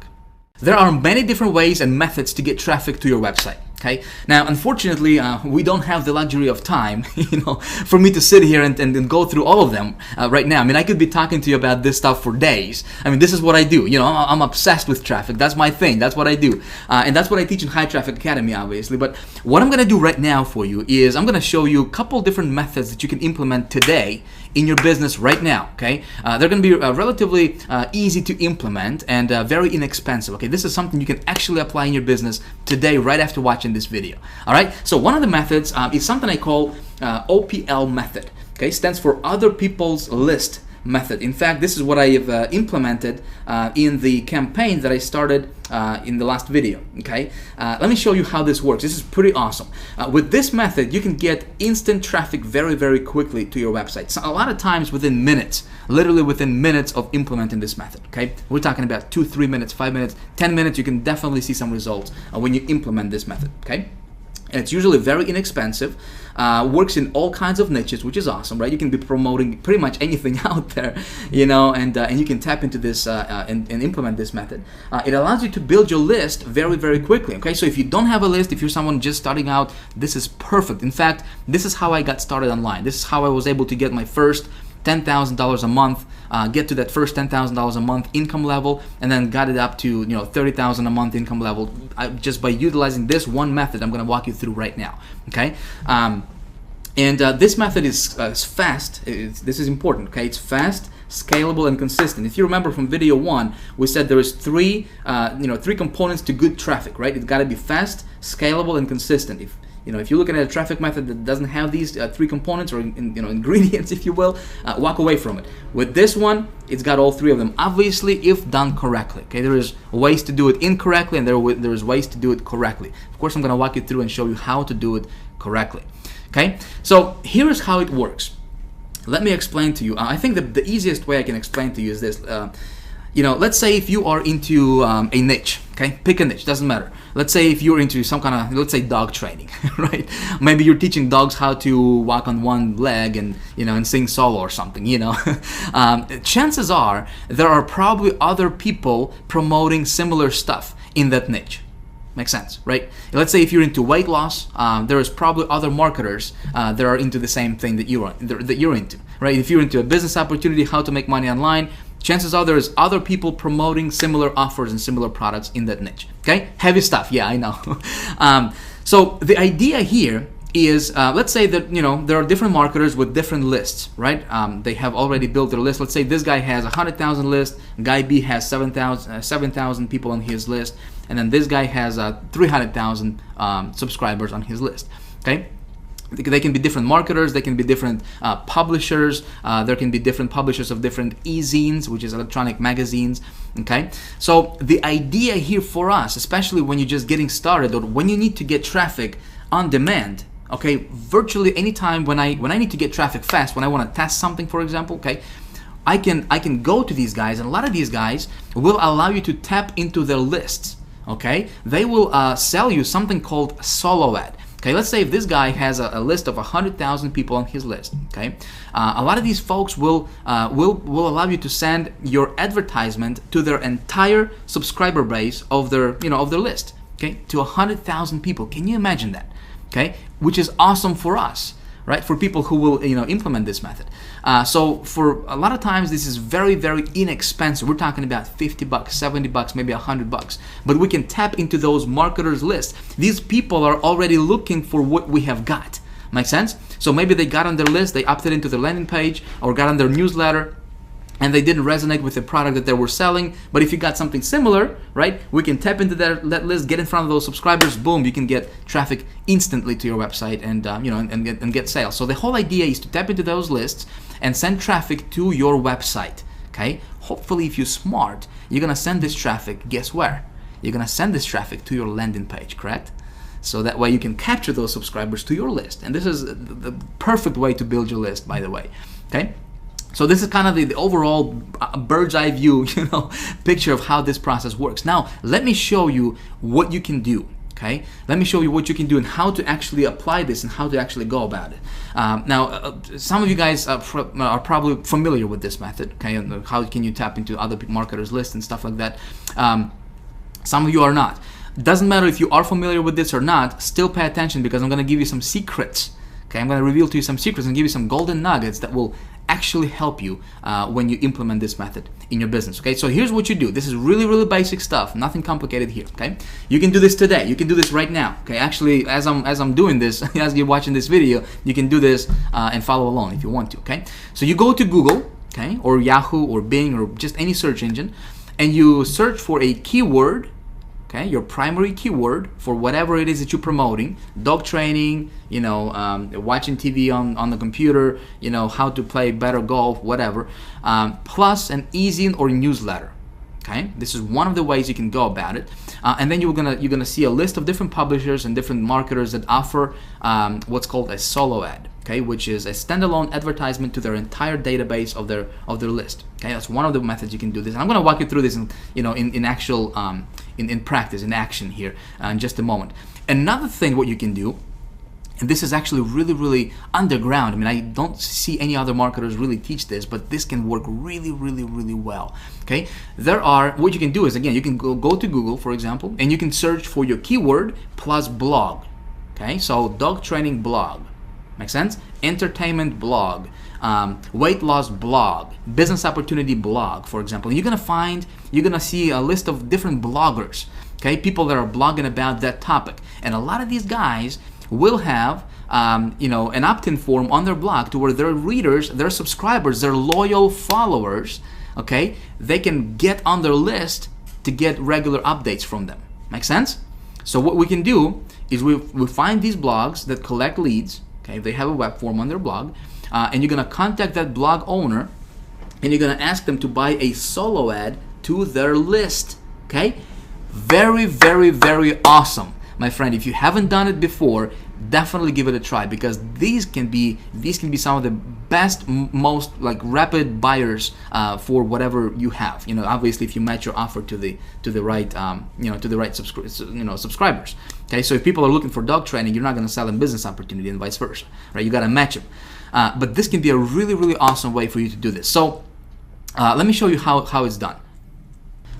There are many different ways and methods to get traffic to your website. Okay. Now, unfortunately, we don't have the luxury of time, for me to sit here and go through all of them right now. I mean, I could be talking to you about this stuff for days. I mean, this is what I do. I'm obsessed with traffic. That's my thing. That's what I do, and that's what I teach in High Traffic Academy, obviously. But what I'm going to do right now for you is I'm going to show you a couple different methods that you can implement today in your business right now. Okay, they're going to be relatively easy to implement and very inexpensive. Okay, this is something you can actually apply in your business today, right after watching this video. All right, so one of the methods is something I call OPL method. Okay, stands for other people's list method. In fact, this is what I have implemented in the campaign that I started in the last video. Okay, let me show you how this works. This is pretty awesome. With this method, you can get instant traffic very, very quickly to your website. So a lot of times within minutes, literally within minutes of implementing this method. Okay, we're talking about 2, 3 minutes, 5 minutes, 10 minutes. You can definitely see some results when you implement this method. Okay. And it's usually very inexpensive, works in all kinds of niches, which is awesome, right? You can be promoting pretty much anything out there, and you can tap into this and implement this method. It allows you to build your list very, very quickly, okay? So if you don't have a list, if you're someone just starting out, this is perfect. In fact, this is how I got started online. This is how I was able to get my first $10,000 a month, get to that first $10,000 a month income level, and then got it up to $30,000 a month income level just by utilizing this one method I'm going to walk you through right now. Okay, and this method is fast. This is important. Okay, it's fast, scalable, and consistent. If you remember from video 1, we said there is three components to good traffic, right? It's got to be fast, scalable, and consistent. If you're looking at a traffic method that doesn't have these 3 components or ingredients, if you will, walk away from it. With this one, it's got all 3 of them. Obviously, if done correctly. Okay, there is ways to do it incorrectly, and there is ways to do it correctly. Of course, I'm going to walk you through and show you how to do it correctly. Okay, so here is how it works. Let me explain to you. I think the easiest way I can explain to you is this. Let's say if you are into a niche, okay? Pick a niche, doesn't matter. Let's say if you're into some kind of, let's say dog training, right? Maybe you're teaching dogs how to walk on one leg and, and sing solo or something, Chances are there are probably other people promoting similar stuff in that niche. Makes sense, right? Let's say if you're into weight loss, there is probably other marketers that are into the same thing that you're into, right? If you're into a business opportunity, how to make money online, chances are there's other people promoting similar offers and similar products in that niche. Okay, heavy stuff. Yeah, I know. So the idea here is, let's say that there are different marketers with different lists, right? They have already built their list. Let's say this guy has 100,000 list, guy B has 7,000 people on his list, and then this guy has 300,000 subscribers on his list. Okay. They can be different marketers, they can be different publishers, there can be different publishers of different e-zines, which is electronic magazines, okay? So the idea here for us, especially when you're just getting started or when you need to get traffic on demand, okay, virtually anytime when I need to get traffic fast, when I want to test something, for example, okay, I can go to these guys, and a lot of these guys will allow you to tap into their lists, okay? They will sell you something called solo ad. Okay, let's say if this guy has a list of 100,000 people on his list. Okay, a lot of these folks will allow you to send your advertisement to their entire subscriber base of their of their list. Okay, to 100,000 people. Can you imagine that? Okay, which is awesome for us, right? For people who will implement this method. So for a lot of times this is very, very inexpensive. We're talking about $50, $70, maybe $100, but we can tap into those marketers lists. These people are already looking for what we have got. Make sense? So maybe they got on their list, they opted into their landing page or got on their newsletter, and they didn't resonate with the product that they were selling. But if you got something similar, right, we can tap into that list, get in front of those subscribers, boom, you can get traffic instantly to your website and and get sales. So the whole idea is to tap into those lists and send traffic to your website. Okay, hopefully if you're smart, you're gonna send this traffic, guess where? You're gonna send this traffic to your landing page, correct? So that way you can capture those subscribers to your list. And this is the perfect way to build your list, by the way. Okay. So this is kind of the overall bird's eye view, picture of how this process works. Now, let me show you what you can do. Okay, let me show you what you can do and how to actually apply this and how to actually go about it. Now, some of you guys are probably familiar with this method. Okay, and how can you tap into other marketers' lists and stuff like that. Some of you are not. Doesn't matter if you are familiar with this or not. Still pay attention, because I'm going to give you some secrets. Okay, I'm going to reveal to you some secrets and give you some golden nuggets that will actually help you when you implement this method in your business. Okay, so here's what you do. This is really, really basic stuff, nothing complicated here. Okay, you can do this today. You can do this right now. Okay, actually, as I'm doing this, as you're watching this video, you can do this and follow along if you want to. Okay, so you go to Google, okay, or Yahoo or Bing or just any search engine, and you search for a keyword. Okay, your primary keyword for whatever it is that you're promoting, dog training, watching TV on the computer, how to play better golf, whatever, plus an e-zine or newsletter. Okay, this is one of the ways you can go about it, and then you're gonna see a list of different publishers and different marketers that offer what's called a solo ad. Okay, which is a standalone advertisement to their entire database of their list. Okay, that's one of the methods you can do this. And I'm going to walk you through this in actual in practice, in action here in just a moment. Another thing what you can do, and this is actually really, really underground. I mean, I don't see any other marketers really teach this, but this can work really, really, really well. Okay, what you can do is, again, you can go to Google, for example, and you can search for your keyword plus blog. Okay, so dog training blog. Make sense? Entertainment blog, weight loss blog, business opportunity blog, for example. And you're gonna see a list of different bloggers, okay, people that are blogging about that topic. And a lot of these guys will have an opt-in form on their blog to where their readers, their subscribers, their loyal followers, okay, they can get on their list to get regular updates from them. Make sense? So what we can do is we find these blogs that collect leads. Okay, they have a web form on their blog, and you're gonna contact that blog owner, and you're gonna ask them to buy a solo ad to their list. Okay, very, very, very awesome, my friend. If you haven't done it before, definitely give it a try, because these can be some of the best, most rapid buyers for whatever you have. Obviously, if you match your offer to the right subscribers. Okay, so if people are looking for dog training, you're not going to sell them business opportunity, and vice versa, right? You got to match them. But this can be a really, really awesome way for you to do this. So let me show you how it's done.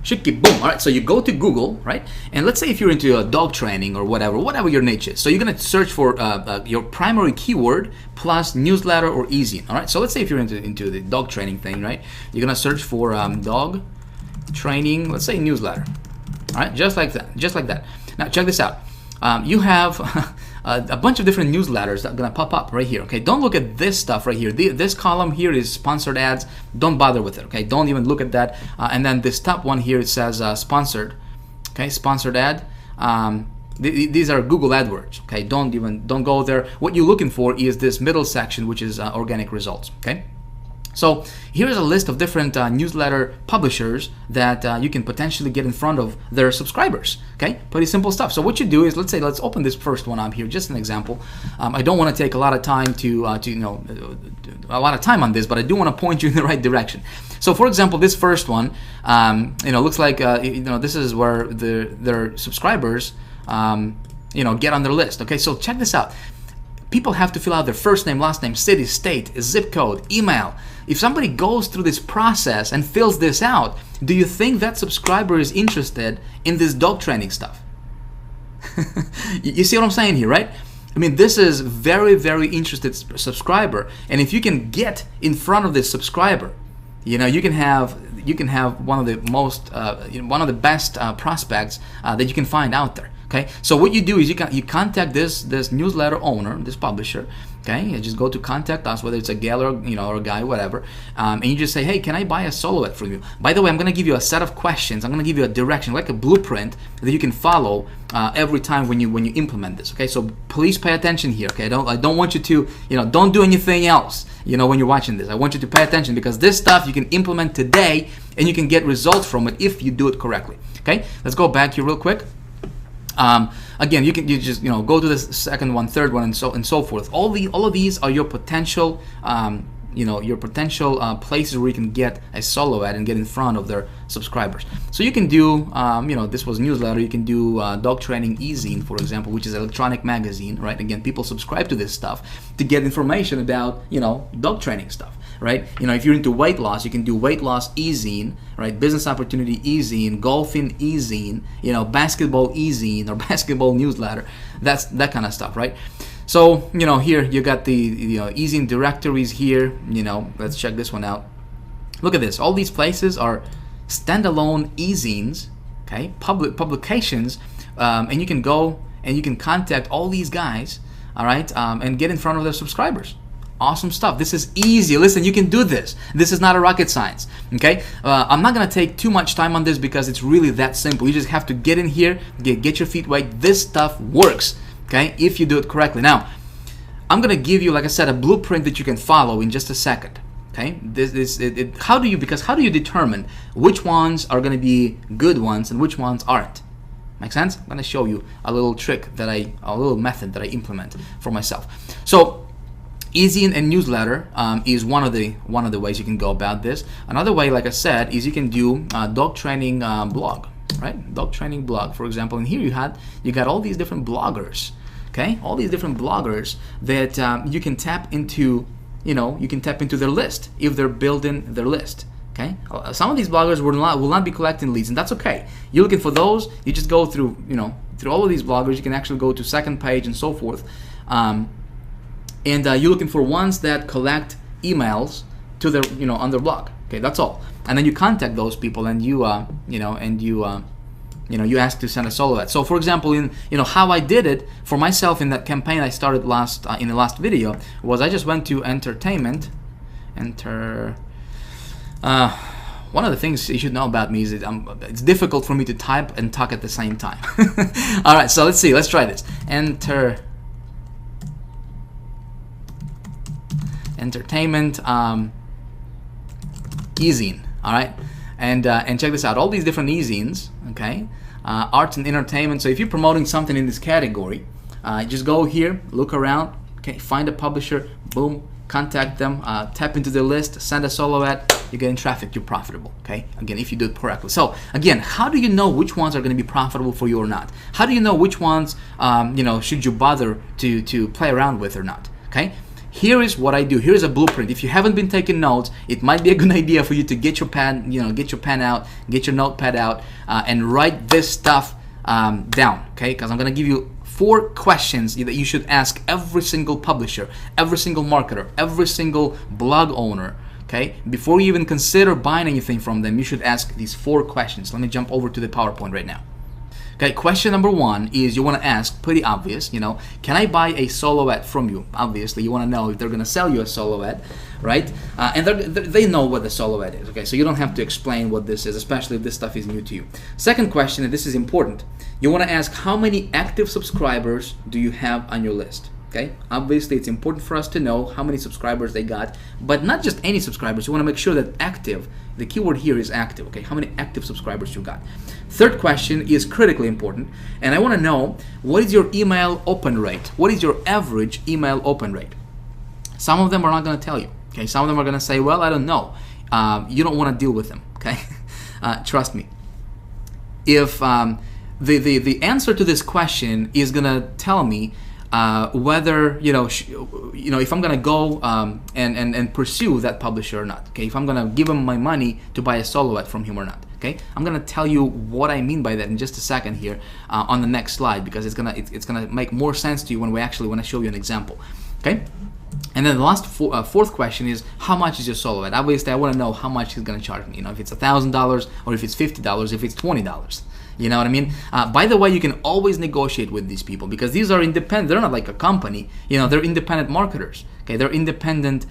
Shiki boom. All right, so you go to Google, right? And let's say if you're into dog training or whatever your niche is. So you're gonna search for your primary keyword plus newsletter or e-zine. All right, so let's say if you're into the dog training thing, right? You're gonna search for dog training, let's say newsletter. All right, just like that. Now check this out. You have a bunch of different newsletters that are gonna pop up right here. Okay, don't look at this stuff right here. This column here is sponsored ads. Don't bother with it. Okay, don't even look at that. And then this top one here, it says sponsored. Okay, sponsored ad. These are Google AdWords. Okay, don't go there. What you're looking for is this middle section, which is organic results. Okay. So here's a list of different newsletter publishers that you can potentially get in front of their subscribers. Okay, pretty simple stuff. So what you do is, let's open this first one up here, just an example. I don't want to take a lot of time a lot of time on this, but I do want to point you in the right direction. So for example, this first one, looks like this is where their subscribers get on their list. Okay, so check this out. People have to fill out their first name, last name, city, state, zip code, email. If somebody goes through this process and fills this out, do you think that subscriber is interested in this dog training stuff? You see what I'm saying here, right? I mean, this is very, very interested subscriber, and if you can get in front of this subscriber, you can have one of the best prospects that you can find out there. Okay, so what you do is you contact this newsletter owner, this publisher, Okay, you just go to contact us, whether it's a gal or or a guy, whatever, and you just say, hey, can I buy a solo ad from you? By the way, I'm going to give you a set of questions. I'm going to give you a direction, like a blueprint that you can follow every time when you implement this. Okay, so please pay attention here. Okay, I don't want you to don't do anything else. When you're watching this, I want you to pay attention, because this stuff you can implement today and you can get results from it if you do it correctly. Okay, let's go back here real quick. Again, you just go to the second one, third one, and so forth. All of these are your potential places where you can get a solo ad and get in front of their subscribers. So you can do this was newsletter. You can do Dog Training eZine, for example, which is an electronic magazine, right? Again, people subscribe to this stuff to get information about dog training stuff, right? If you're into weight loss, you can do Weight Loss eZine, right? Business Opportunity eZine, Golfing eZine, Basketball eZine or Basketball Newsletter. That's that kind of stuff, right? So here you got the eZine directories here. Let's check this one out. Look at this. All these places are standalone eZines, okay, publications, and you can go and you can contact all these guys, all right, and get in front of their subscribers. Awesome stuff. This is easy. Listen, you can do this. This is not a rocket science. Okay, I'm not gonna take too much time on this because it's really that simple. You just have to get in here, get your feet wet. This stuff works. Okay, if you do it correctly. Now, I'm gonna give you, like I said, a blueprint that you can follow in just a second. Okay, how do you determine which ones are gonna be good ones and which ones aren't? Make sense? I'm gonna show you a little trick a little method that I implement for myself. So, eZine and newsletter is one of the ways you can go about this. Another way, like I said, is you can do dog training blog, right? Dog training blog, for example. And here you got all these different bloggers, okay? All these different bloggers that you can tap into. You can tap into their list if they're building their list. Okay, some of these bloggers will not be collecting leads, and that's okay. You're looking for those. You just go through through all of these bloggers. You can actually go to second page and so forth. And you're looking for ones that collect emails to their on their blog. Okay, that's all. And then you contact those people and you you ask to send a solo ad. So for example, in how I did it for myself in that campaign I started in the last video was I just went to entertainment. One of the things you should know about me is it's difficult for me to type and talk at the same time. All right, so let's see. Let's try this. Entertainment eZine. All right, and check this out. All these different eZines. Okay, arts and entertainment. So if you're promoting something in this category, just go here, look around. Okay, find a publisher. Boom. Contact them, tap into their list, send a solo ad, you're getting traffic, you're profitable, okay? Again, if you do it correctly. So, again, how do you know which ones are going to be profitable for you or not? How do you know which ones, should you bother to play around with or not, okay? Here is what I do. Here is a blueprint. If you haven't been taking notes, it might be a good idea for you to get your pen, get your pen out, get your notepad out, and write this stuff down, okay? Because I'm going to give you 4 questions that you should ask every single publisher, every single marketer, every single blog owner, okay? Before you even consider buying anything from them, you should ask these 4 questions. Let me jump over to the PowerPoint right now. Okay, question number 1 is you want to ask, pretty obvious, can I buy a solo ad from you? Obviously, you want to know if they're going to sell you a solo ad, right? And they know what the solo ad is, okay? So you don't have to explain what this is, especially if this stuff is new to you. Second question, and this is important, you want to ask how many active subscribers do you have on your list, okay? Obviously, it's important for us to know how many subscribers they got, but not just any subscribers. You want to make sure that active, the keyword here is active, okay? How many active subscribers you got. Third question is critically important, and I want to know what is your email open rate? What is your average email open rate? Some of them are not going to tell you, okay? Some of them are going to say, well, I don't know. You don't want to deal with them, okay? Trust me. If the answer to this question is going to tell me whether if I'm gonna go and pursue that publisher or not, okay? If I'm gonna give him my money to buy a solo ad from him or not, okay? I'm gonna tell you what I mean by that in just a second here on the next slide, because it's gonna make more sense to you when I show you an example, okay? And then the last fourth question is how much is your solo ad? Obviously, I want to know how much he's gonna charge me. If it's $1,000 or if it's $50, if it's $20. You know what I mean? By the way, you can always negotiate with these people because these are independent. They're not like a company. You know, they're independent marketers. Okay, they're independent,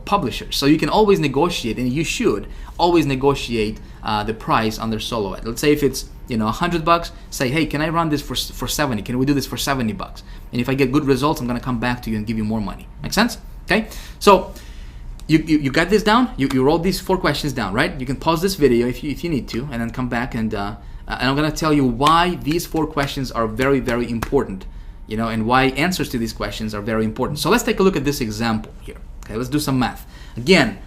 publishers. So you can always negotiate, and you should always negotiate the price on their solo ad. Let's say if it's $100, say, hey, can I run this for 70? Can we do this for $70? And if I get good results, I'm gonna come back to you and give you more money. Make sense? Okay. So you got this down. You wrote these 4 questions down, right? You can pause this video if you need to, and then come back and I'm gonna tell you why these 4 questions are very, very important. And why answers to these questions are very important. So let's take a look at this example here. Okay, let's do some math. Again,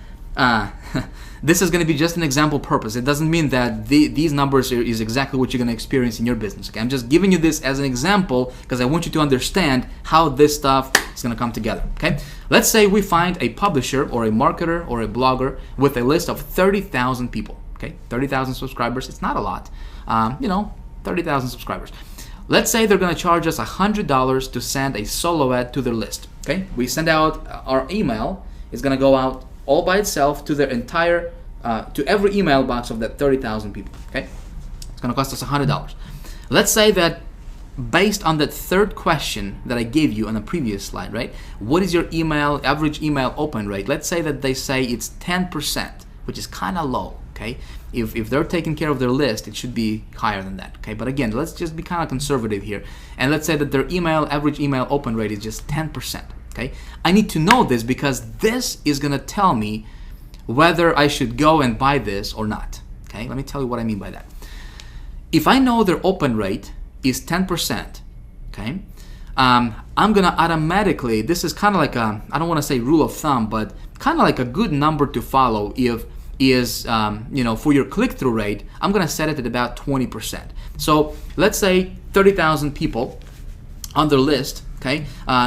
this is going to be just an example purpose. It doesn't mean that these numbers is exactly what you're going to experience in your business. Okay, I'm just giving you this as an example because I want you to understand how this stuff is going to come together. Okay, let's say we find a publisher or a marketer or a blogger with a list of 30,000 people. Okay, 30,000 subscribers. It's not a lot. 30,000 subscribers. Let's say they're going to charge us $100 to send a solo ad to their list. Okay, we send out our email. It's going to go out all by itself to their entire, to every email box of that 30,000 people. Okay, it's going to cost us $100. Let's say that based on that third question that I gave you on the previous slide, right? What is your average email open rate? Let's say that they say it's 10%, which is kind of low. Okay, if they're taking care of their list, it should be higher than that. Okay, but again, let's just be kind of conservative here, and let's say that their average email open rate is just 10%. Okay, I need to know this because this is gonna tell me whether I should go and buy this or not. Okay, let me tell you what I mean by that. If I know their open rate is 10%, okay, I'm gonna automatically. This is kind of like I don't want to say rule of thumb, but kind of like a good number to follow is for your click-through rate. I'm gonna set it at about 20%. So let's say 30,000 people on their list. Okay,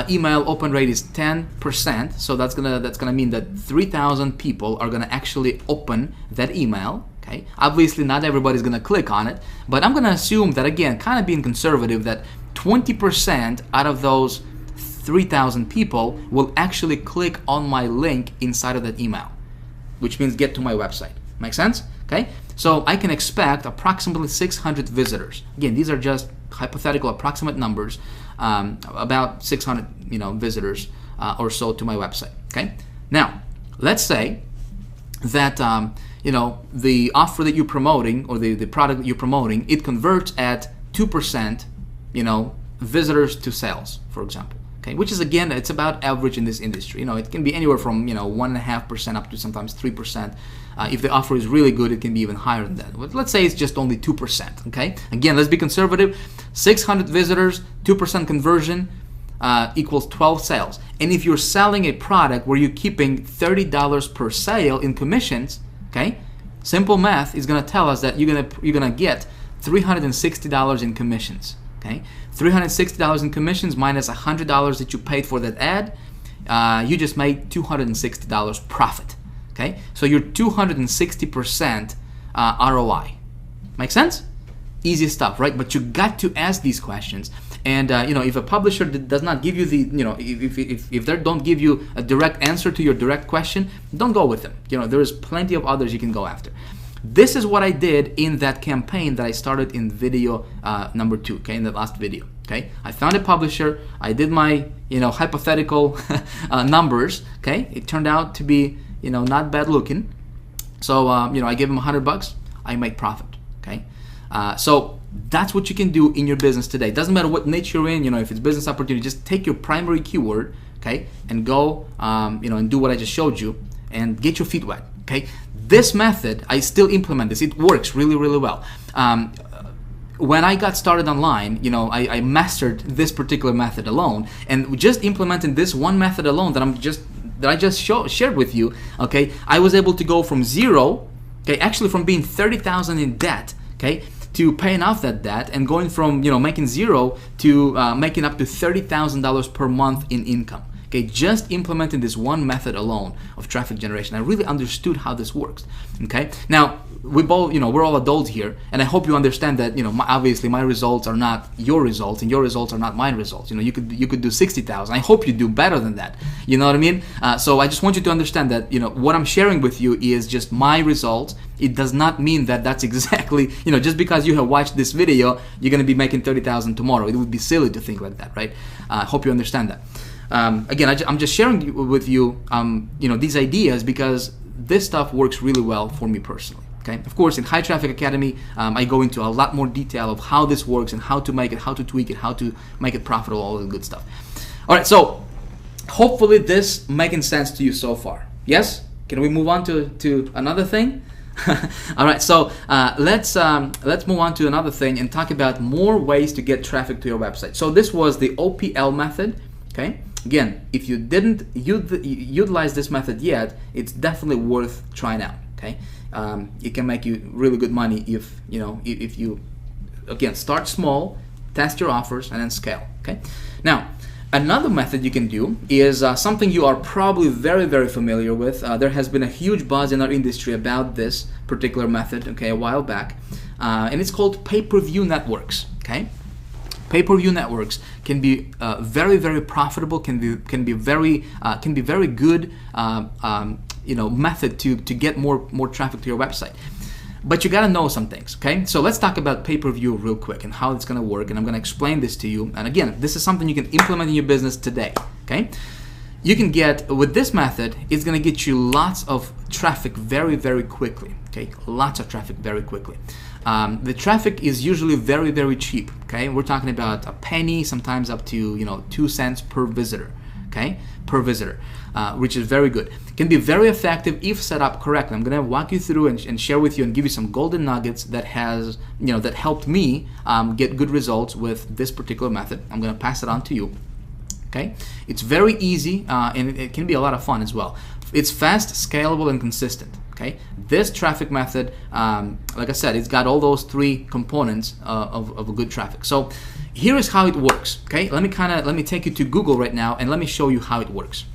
email open rate is 10%. So that's gonna mean that 3,000 people are gonna actually open that email. Okay, obviously not everybody's gonna click on it, but I'm gonna assume that, again, kind of being conservative, that 20% out of those 3,000 people will actually click on my link inside of that email, which means get to my website. Make sense? Okay, so I can expect approximately 600 visitors. Again, these are just hypothetical approximate numbers, about 600 visitors or so to my website. Okay, now let's say that the offer that you're promoting or the product that you're promoting, it converts at 2%, visitors to sales, for example. Okay, which is, again, it's about average in this industry. It can be anywhere from 1.5% up to sometimes 3%. If the offer is really good, it can be even higher than that. But let's say it's just only 2%. Okay, again, let's be conservative. 600 visitors, 2% conversion equals 12 sales. And if you're selling a product where you're keeping $30 per sale in commissions, okay, simple math is going to tell us that you're gonna get $360 in commissions. Okay, $360 in commissions minus $100 that you paid for that ad, you just made $260 profit. Okay, so you're 260% ROI. Make sense? Easy stuff, right? But you got to ask these questions. And if a publisher does not give you if they don't give you a direct answer to your direct question, don't go with them. There is plenty of others you can go after. This is what I did in that campaign that I started in video number 2, okay, in the last video. Okay, I found a publisher. I did my hypothetical numbers. Okay, it turned out to be not bad looking. So I gave them $100. I make profit. Okay, so that's what you can do in your business today. Doesn't matter what niche you're in. If it's business opportunity, just take your primary keyword, okay, and go and do what I just showed you and get your feet wet. Okay, this method, I still implement this. It works really, really well. When I got started online, I mastered this particular method alone, and just implementing this one method alone that I just shared with you. Okay, I was able to go from zero, okay, actually from being 30,000 in debt, okay, to paying off that debt and going from making zero to making up to $30,000 per month in income. Okay, just implementing this one method alone of traffic generation, I really understood how this works. Okay, now we both, we're all adults here, and I hope you understand that, obviously my results are not your results, and your results are not my results. You could do 60,000. I hope you do better than that. You know what I mean? So I just want you to understand that, what I'm sharing with you is just my results. It does not mean that that's exactly, just because you have watched this video, you're going to be making 30,000 tomorrow. It would be silly to think like that, right? I hope you understand that. Again, I'm just sharing with you, these ideas because this stuff works really well for me personally. Okay. Of course, in High Traffic Academy, I go into a lot more detail of how this works and how to make it, how to tweak it, how to make it profitable, all the good stuff. All right. So hopefully this making sense to you so far. Yes. Can we move on to another thing? All right. So let's move on to another thing and talk about more ways to get traffic to your website. So this was the OPL method. Okay. Again, if you didn't utilize this method yet, it's definitely worth trying out. Okay, it can make you really good money if you again start small, test your offers, and then scale. Okay, now another method you can do is something you are probably very, very familiar with. There has been a huge buzz in our industry about this particular method. Okay, a while back, and it's called pay-per-view networks. Okay. Pay-per-view networks can be very, very profitable. Can be very good. Method to get more traffic to your website. But you gotta know some things. Okay, so let's talk about pay-per-view real quick and how it's gonna work. And I'm gonna explain this to you. And again, this is something you can implement in your business today. Okay, you can get with this method. It's gonna get you lots of traffic very, very quickly. Okay, lots of traffic very quickly. The traffic is usually very, very cheap. Okay, we're talking about a penny, sometimes up to 2 cents per visitor. Okay, per visitor, which is very good. Can be very effective if set up correctly. I'm gonna walk you through and share with you and give you some golden nuggets that helped me get good results with this particular method. I'm gonna pass it on to you. Okay, it's very easy and it can be a lot of fun as well. It's fast, scalable, and consistent. Okay, this traffic method, like I said, it's got all those three components of a good traffic. So here is how it works. Okay, let me take you to Google right now and let me show you how it works.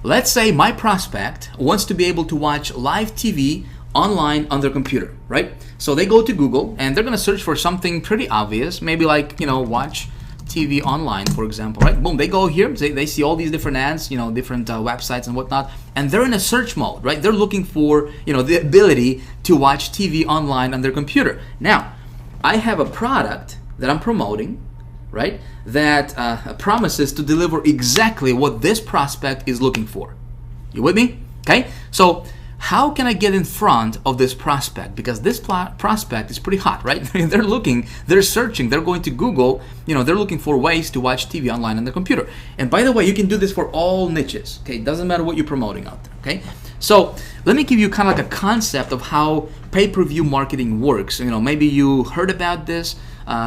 Let's say my prospect wants to be able to watch live TV online on their computer, right? So they go to Google and they're gonna search for something pretty obvious, maybe like watch TV online, for example, right? Boom, they go here, they see all these different ads, different websites and whatnot, and they're in a search mode, right? They're looking for, the ability to watch TV online on their computer. Now, I have a product that I'm promoting, right? That promises to deliver exactly what this prospect is looking for. You with me? Okay, so how can I get in front of this prospect? Because this prospect is pretty hot, right? They're searching, they're going to Google, they're looking for ways to watch TV online on their computer. And by the way, you can do this for all niches, okay? It doesn't matter what you're promoting out there, okay? So let me give you kind of like a concept of how pay-per-view marketing works. Maybe you heard about this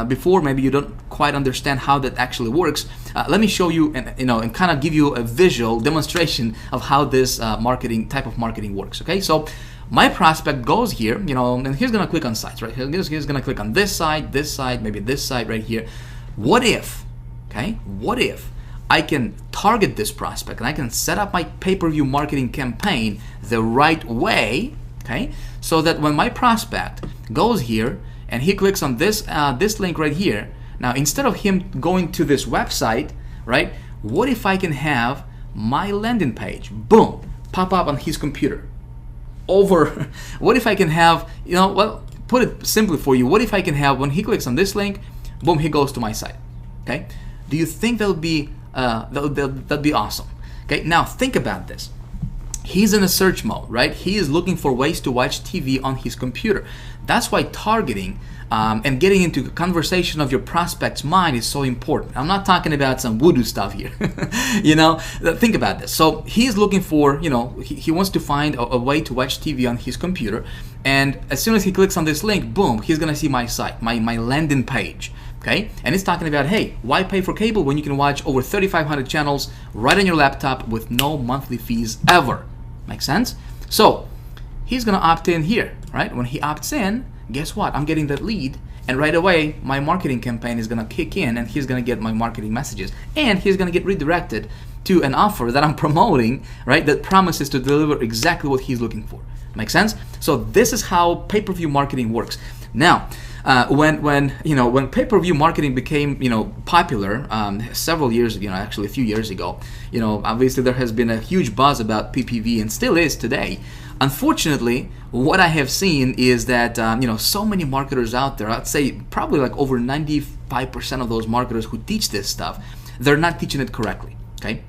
before, maybe you don't quite understand how that actually works. Let me show you and kind of give you a visual demonstration of how this type of marketing works. Okay, so my prospect goes here, and he's gonna click on sites, right? He's gonna click on this site, maybe this site right here. What if I can target this prospect and I can set up my pay-per-view marketing campaign the right way, okay? So that when my prospect goes here and he clicks on this link right here, now instead of him going to this website, right? What if I can have my landing page, boom, pop up on his computer? What if I can have, put it simply for you, what if I can have, when he clicks on this link, boom, he goes to my site, okay? Do you think that'd be awesome? Okay, now think about this. He's in a search mode, right? He is looking for ways to watch TV on his computer. That's why targeting and getting into conversation of your prospect's mind is so important. I'm not talking about some voodoo stuff here. Think about this. So he's looking for, he wants to find a way to watch TV on his computer. And as soon as he clicks on this link, boom, he's gonna see my site, my landing page. Okay, and it's talking about, hey, why pay for cable when you can watch over 3,500 channels right on your laptop with no monthly fees ever? Make sense? So he's gonna opt in here, right? When he opts in, guess what? I'm getting that lead, and right away my marketing campaign is gonna kick in, and he's gonna get my marketing messages, and he's gonna get redirected to an offer that I'm promoting, right, that promises to deliver exactly what he's looking for. Make sense? So this is how pay-per-view marketing works. Now, when pay-per-view marketing became popular several years ago, actually a few years ago, obviously there has been a huge buzz about PPV and still is today. Unfortunately, what I have seen is that so many marketers out there, I'd say probably like over 95% of those marketers who teach this stuff, they're not teaching it correctly. Okay.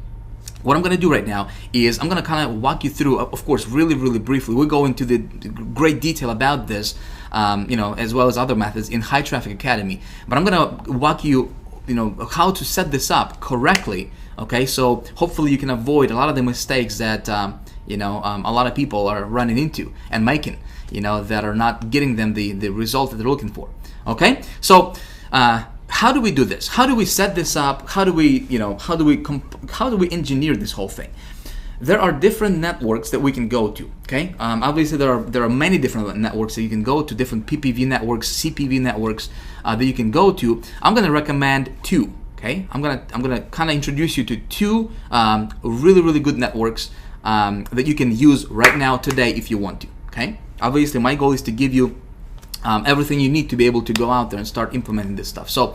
What I'm going to do right now is I'm going to kind of walk you through, of course, really, really briefly. We'll go into the great detail about this, as well as other methods in High Traffic Academy. But I'm going to walk you, how to set this up correctly. Okay, so hopefully you can avoid a lot of the mistakes that a lot of people are running into and making, that are not getting them the result that they're looking for. Okay, so. How do we do this? How do we set this up? How do we engineer this whole thing? There are different networks that we can go to. Okay, obviously there are many different networks that you can go to, different PPV networks, CPV networks that you can go to. I'm going to recommend two. Okay, I'm gonna kind of introduce you to two really, really good networks that you can use right now today if you want to. Okay, obviously my goal is to give you everything you need to be able to go out there and start implementing this stuff. So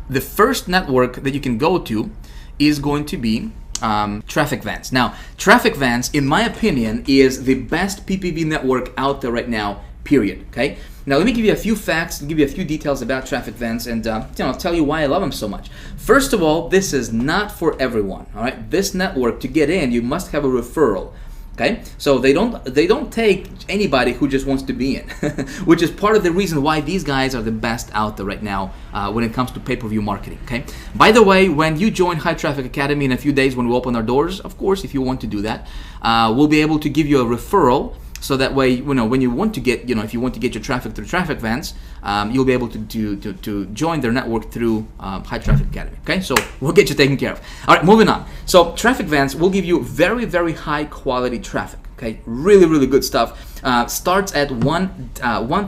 the first network that you can go to is going to be TrafficVance. Now, TrafficVance, in my opinion, is the best PPV network out there right now, period. Okay. Now, let me give you a few facts, give you a few details about TrafficVance, and I'll tell you why I love them so much. First of all, this is not for everyone. All right. This network, to get in, you must have a referral. Okay, so they don't take anybody who just wants to be in, which is part of the reason why these guys are the best out there right now when it comes to pay-per-view marketing. Okay, by the way, when you join High Traffic Academy in a few days when we open our doors, of course, if you want to do that, we'll be able to give you a referral. So that way, when you want to get, if you want to get your traffic through TrafficVance, you'll be able to join their network through High Traffic Academy. Okay, so we'll get you taken care of. All right, moving on. So TrafficVance will give you very, very high quality traffic. Okay, really, really good stuff. Starts at one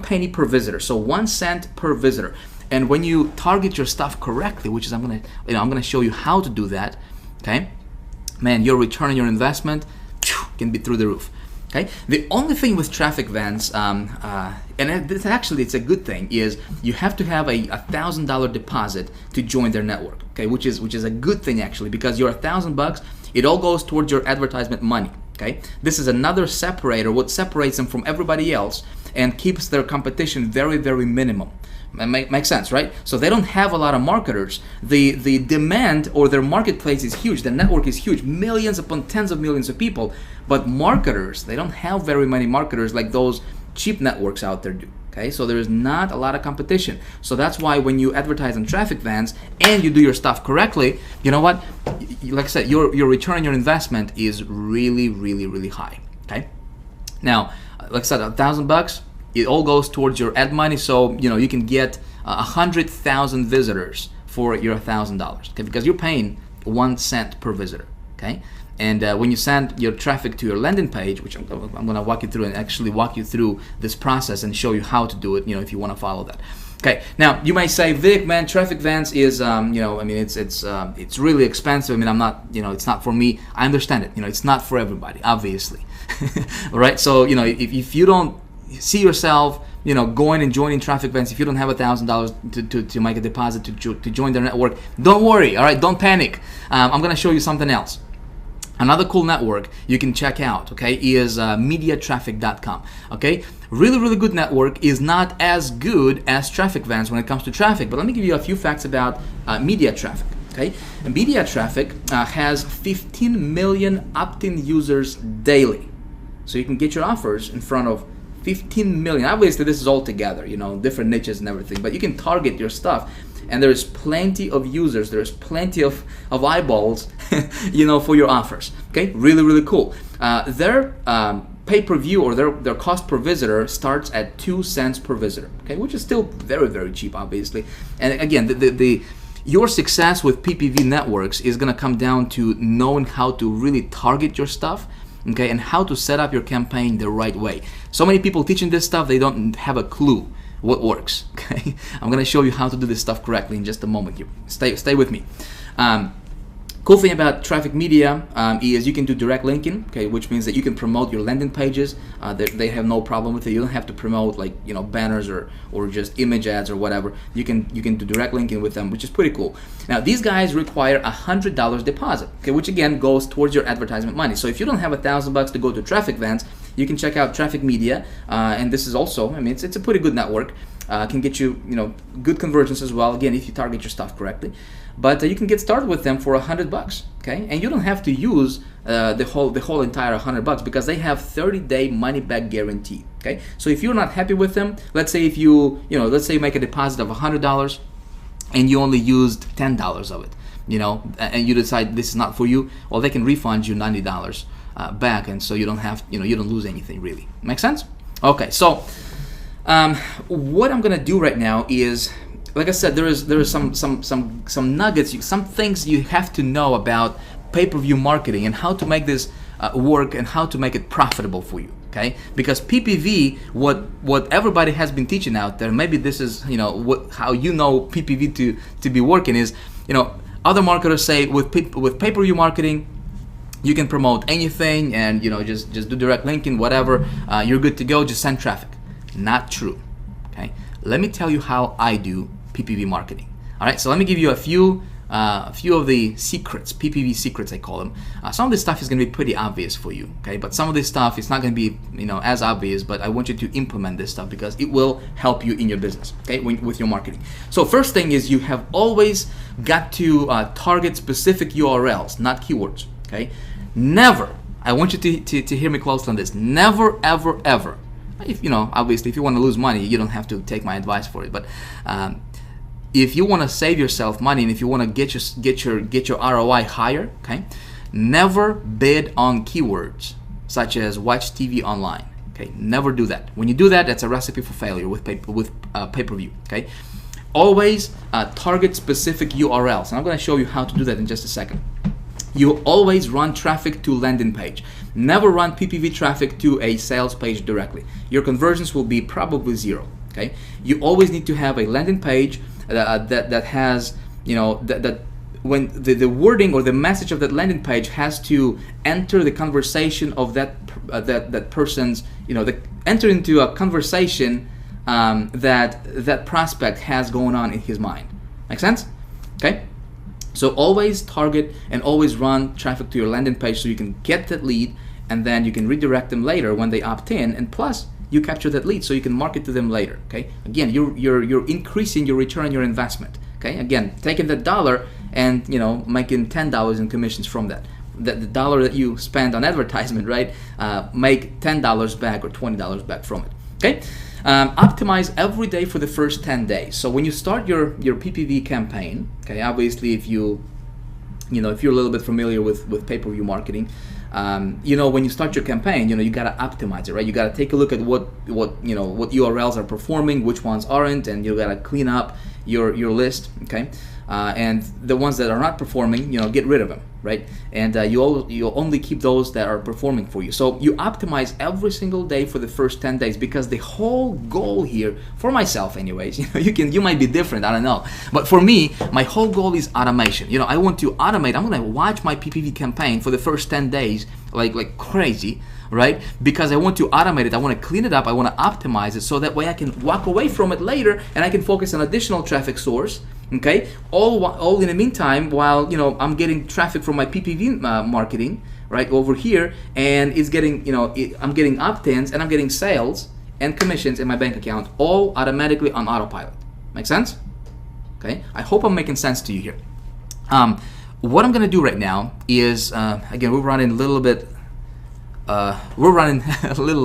penny per visitor, so 1 cent per visitor. And when you target your stuff correctly, which is I'm gonna show you how to do that. Okay, man, your return on your investment can be through the roof. Okay. The only thing with TrafficVance, and it's a good thing, is you have to have a $1,000 deposit to join their network. Okay, which is a good thing actually, because your $1,000, it all goes towards your advertisement money. Okay, this is another separator, what separates them from everybody else and keeps their competition very, very minimum. Makes sense, right? So they don't have a lot of marketers. The demand or their marketplace is huge. The network is huge, millions upon tens of millions of people. But marketers, they don't have very many marketers like those cheap networks out there do. Okay, so there is not a lot of competition. So that's why when you advertise on TrafficVance and you do your stuff correctly, you know what? Like I said, your return on your investment is really, really, really high. Okay. Now, like I said, $1,000. It all goes towards your ad money, so you can get 100,000 visitors for your $1,000. Okay, because you're paying 1 cent per visitor. Okay, and when you send your traffic to your landing page, which I'm going to walk you through and actually walk you through this process and show you how to do it. If you want to follow that. Okay, now you might say, Vic, man, TrafficVance is, it's really expensive. I'm not, it's not for me. I understand it. It's not for everybody, obviously. All right, so if you don't see yourself, going and joining TrafficVance, if you don't have $1,000 to make a deposit to join their network, don't worry. All right, don't panic. I'm going to show you something else. Another cool network you can check out, okay, is MediaTraffic.com. Okay, really, really good network. Is not as good as TrafficVance when it comes to traffic, but let me give you a few facts about MediaTraffic. Okay, and MediaTraffic has 15 million opt-in users daily, so you can get your offers in front of 15 million. Obviously, this is all together, different niches and everything, but you can target your stuff, and there's plenty of users, there's plenty of eyeballs, for your offers. Okay, really, really cool. Their pay-per-view or their cost per visitor starts at 2 cents per visitor. Okay, which is still very, very cheap, obviously. And again, your success with PPV networks is going to come down to knowing how to really target your stuff. Okay, and how to set up your campaign the right way. So many people teaching this stuff, they don't have a clue what works. Okay, I'm gonna show you how to do this stuff correctly in just a moment here. Stay with me. Cool thing about Traffic Media is you can do direct linking, okay, which means that you can promote your landing pages. They have no problem with it. You don't have to promote like banners or just image ads or whatever. You can do direct linking with them, which is pretty cool. Now these guys require $100 deposit, okay, which again goes towards your advertisement money. So if you don't have $1,000 to go to Traffic Vans, you can check out Traffic Media, and this is also, I mean, it's a pretty good network. Can get you good conversions as well. Again, if you target your stuff correctly. But you can get started with them for $100, okay? And you don't have to use the whole entire $100 because they have 30-day money-back guarantee, okay? So if you're not happy with them, let's say if let's say you make a deposit of $100 and you only used $10 of it, and you decide this is not for you, well, they can refund you $90 back, and so you don't have, you don't lose anything really. Make sense? Okay, so what I'm gonna do right now is, like I said, there is some nuggets, some things you have to know about pay-per-view marketing and how to make this work and how to make it profitable for you. Okay, because PPV, what everybody has been teaching out there, maybe this is how PPV to be working is, other marketers say with pay-per-view marketing, you can promote anything and just do direct linking, whatever, you're good to go, just send traffic. Not true. Okay, let me tell you how I do PPV marketing. All right, so let me give you a few of the secrets, PPV secrets I call them. Some of this stuff is going to be pretty obvious for you, okay? But some of this stuff is not going to be as obvious. But I want you to implement this stuff because it will help you in your business, okay, with your marketing. So first thing is you have always got to target specific URLs, not keywords, okay? Never. I want you to hear me closely on this. Never, ever, ever. If obviously, if you want to lose money, you don't have to take my advice for it. But if you want to save yourself money and if you want to get your ROI higher, okay, never bid on keywords such as watch TV online. Okay, never do that. When you do that, that's a recipe for failure with pay-per-view. Okay, always target specific URLs, and I'm going to show you how to do that in just a second. You always run traffic to landing page. Never run PPV traffic to a sales page directly. Your conversions will be probably zero. Okay, you always need to have a landing page that has that when the wording or the message of that landing page has to enter the conversation of that person's enter into a conversation that prospect has going on in his mind. Make sense? Okay. So always target and always run traffic to your landing page so you can get that lead, and then you can redirect them later when they opt in, and plus you capture that lead so you can market to them later. Okay, again, you're increasing your return on your investment. Okay, again, taking that dollar and making $10 in commissions from that. The dollar that you spend on advertisement, right? Make $10 back or $20 back from it. Okay. Optimize every day for the first 10 days. So when you start your PPV campaign, okay, obviously if you're a little bit familiar with pay-per-view marketing, when you start your campaign, you gotta optimize it, right? You gotta take a look at what URLs are performing, which ones aren't, and you gotta clean up your list, okay? And the ones that are not performing, get rid of them, right? And you'll only keep those that are performing for you. So you optimize every single day for the first 10 days because the whole goal here, for myself anyways, you might be different, I don't know. But for me, my whole goal is automation. I want to automate. I'm gonna watch my PPV campaign for the first 10 days like crazy, right? Because I want to automate it, I want to clean it up, I want to optimize it so that way I can walk away from it later and I can focus on additional traffic source. Okay, all in the meantime while I'm getting traffic from my PPV marketing right over here, and it's getting I'm getting opt-ins and I'm getting sales and commissions in my bank account, all automatically on autopilot. Make sense? Okay, I hope I'm making sense to you here. What I'm gonna do right now is again, we're running a little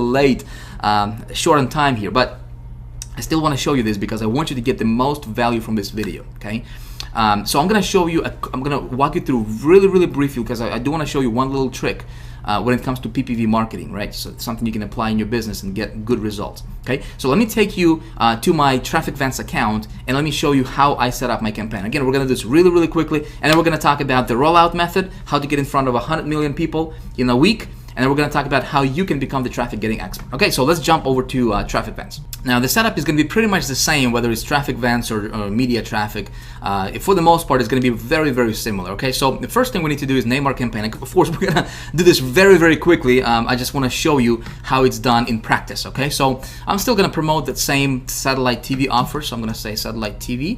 late, short on time here, but I still want to show you this because I want you to get the most value from this video, okay? So I'm going to show you, I'm going to walk you through really briefly because I do want to show you one little trick when it comes to PPV marketing, right? So it's something you can apply in your business and get good results, okay? So let me take you to my Traffic Vans account and let me show you how I set up my campaign. Again, we're going to do this really quickly, and then we're going to talk about the rollout method, how to get in front of 100 million people in a week, and then we're going to talk about how you can become the traffic getting expert. Okay, so let's jump over to traffic vents. Now the setup is going to be pretty much the same, whether it's traffic vents or media traffic. For the most part, it's going to be very, very similar. Okay, so the first thing we need to do is name our campaign. And of course, we're going to do this very, very quickly. I just want to show you how it's done in practice. Okay, so I'm still going to promote that same satellite TV offer. So I'm going to say satellite TV.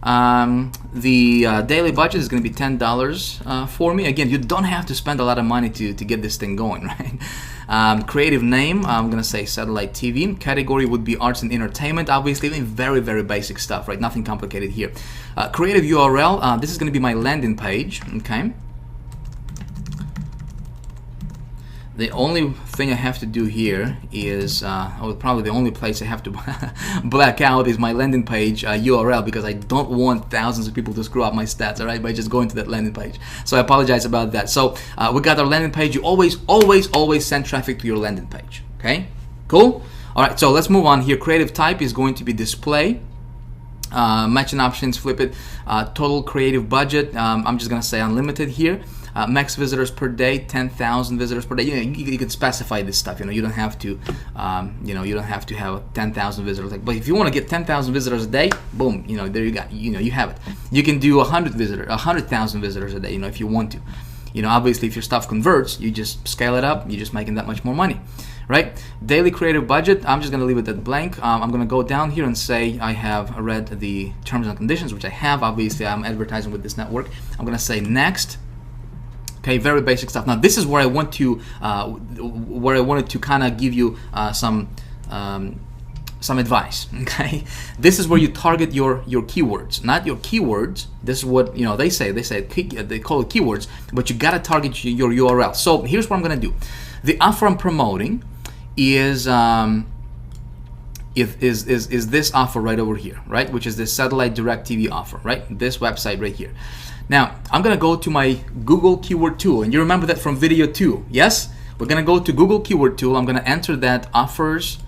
The daily budget is going to be $10 for me. Again, you don't have to spend a lot of money to get this thing going, right? Creative name, I'm going to say satellite TV. Category would be arts and entertainment, obviously. Very, very basic stuff, right? Nothing complicated here. Creative URL, this is going to be my landing page, okay? The only thing I have to do here is, probably the only place I have to black out is my landing page URL, because I don't want thousands of people to screw up my stats, all right, by just going to that landing page. So I apologize about that. So we got our landing page. You always send traffic to your landing page, okay? Cool? All right, so let's move on here. Creative type is going to be display. Matching options, flip it. Total creative budget, I'm just going to say unlimited here. Max visitors per day, 10,000 visitors per day. You can specify this stuff. You don't have to, you don't have to have 10,000 visitors. But if you want to get 10,000 visitors a day, boom, there you got. You have it. You can do 100,000 visitors a day. If you want to. Obviously, if your stuff converts, you just scale it up. You're just making that much more money, right? Daily creative budget. I'm just going to leave it at blank. I'm going to go down here and say I have read the terms and conditions, which I have. Obviously, I'm advertising with this network. I'm going to say next. Okay, very basic stuff. Now this is where I want to, where I wanted to kind of give you some advice. Okay, this is where you target your keywords, not your keywords. This is what they say. They call it keywords, but you gotta target your URL. So here's what I'm gonna do. The offer I'm promoting is this offer right over here, right? Which is the satellite direct TV offer, right? This website right here. Now, I'm going to go to my Google Keyword Tool, and you remember that from video 2, yes? We're going to go to Google Keyword Tool. I'm going to enter that offers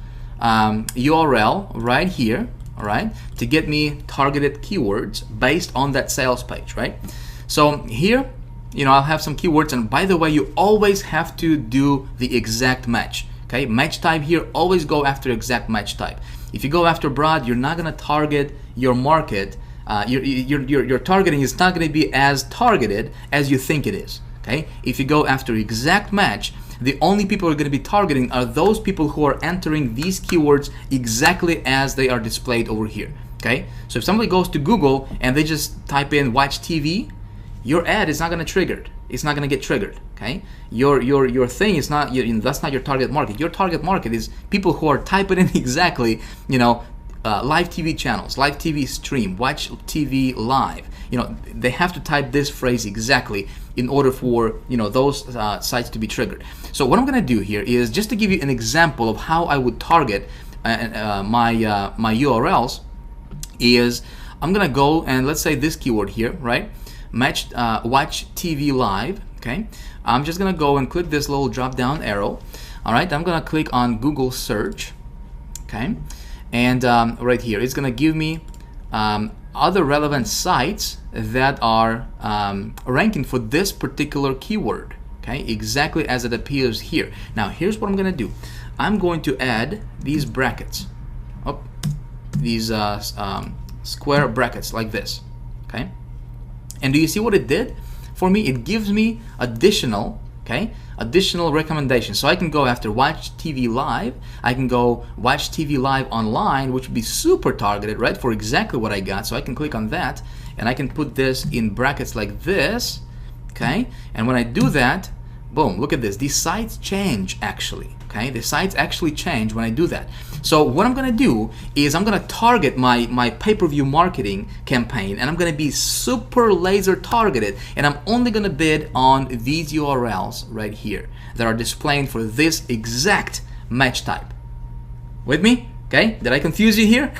URL right here, all right, to get me targeted keywords based on that sales page, right? So here, I'll have some keywords, and by the way, you always have to do the exact match, okay? Match type here, always go after exact match type. If you go after broad, you're not going to target your market. Your targeting is not going to be as targeted as you think it is. Okay, if you go after exact match, the only people who are going to be targeting are those people who are entering these keywords exactly as they are displayed over here. Okay, so if somebody goes to Google and they just type in watch TV, your ad is not going to trigger. It's not going to get triggered. Okay, your thing is not. That's not your target market. Your target market is people who are typing in exactly. Live TV channels, live TV stream, watch TV live. They have to type this phrase exactly in order for those sites to be triggered. So what I'm going to do here is just to give you an example of how I would target my URLs. Is I'm going to go and let's say this keyword here, right? Watch TV live. Okay, I'm just going to go and click this little drop down arrow. All right, I'm going to click on Google search. Okay. And right here, it's going to give me other relevant sites that are ranking for this particular keyword, okay, exactly as it appears here. Now, here's what I'm going to do. I'm going to add these brackets, these square brackets like this, okay? And do you see what it did? For me, it gives me additional recommendations. So I can go after watch TV live. I can go watch TV live online, which would be super targeted, right, for exactly what I got. So I can click on that, and I can put this in brackets like this, okay? And when I do that, boom, look at this. These sites change actually, okay? The sites actually change when I do that. So what I'm going to do is I'm going to target my pay-per-view marketing campaign, and I'm going to be super laser targeted, and I'm only going to bid on these URLs right here that are displaying for this exact match type. With me? Okay, did I confuse you here?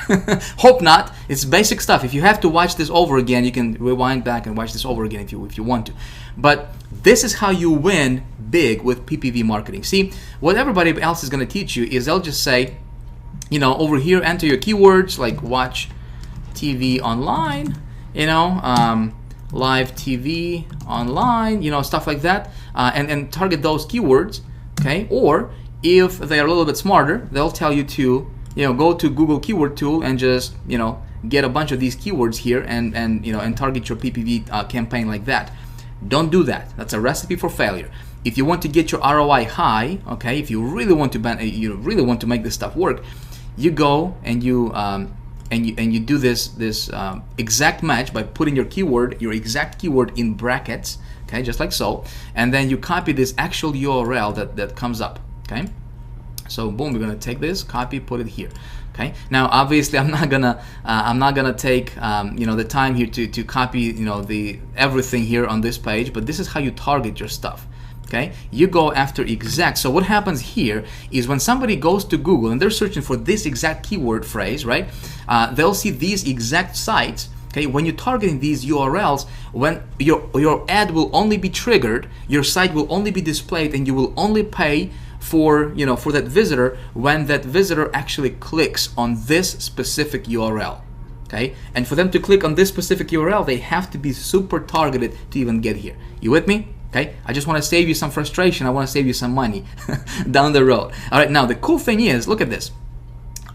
Hope not. It's basic stuff. If you have to watch this over again, you can rewind back and watch this over again if you want to. But this is how you win big with PPV marketing. See, what everybody else is going to teach you is they'll just say, over here, enter your keywords like watch TV online, live TV online, stuff like that, and target those keywords. okay? Or if they are a little bit smarter, they'll tell you to, go to Google Keyword Tool and just, get a bunch of these keywords here and target your PPV campaign like that. Don't do that. That's a recipe for failure. If you want to get your ROI high, okay, if you really want to make this stuff work, you go and you do this exact match by putting your exact keyword in brackets, okay, just like so, and then you copy this actual URL that comes up, okay. So boom, we're gonna take this, copy, put it here. Okay. Now, obviously, I'm not gonna take the time here to copy the everything here on this page, but this is how you target your stuff. Okay, you go after exact. So what happens here is when somebody goes to Google and they're searching for this exact keyword phrase, right? They'll see these exact sites. Okay, when you're targeting these URLs, when your ad will only be triggered, your site will only be displayed, and you will only pay for that visitor when that visitor actually clicks on this specific URL. Okay, and for them to click on this specific URL, they have to be super targeted to even get here. You with me? Okay, I just want to save you some frustration. I want to save you some money down the road. All right, now the cool thing is, look at this.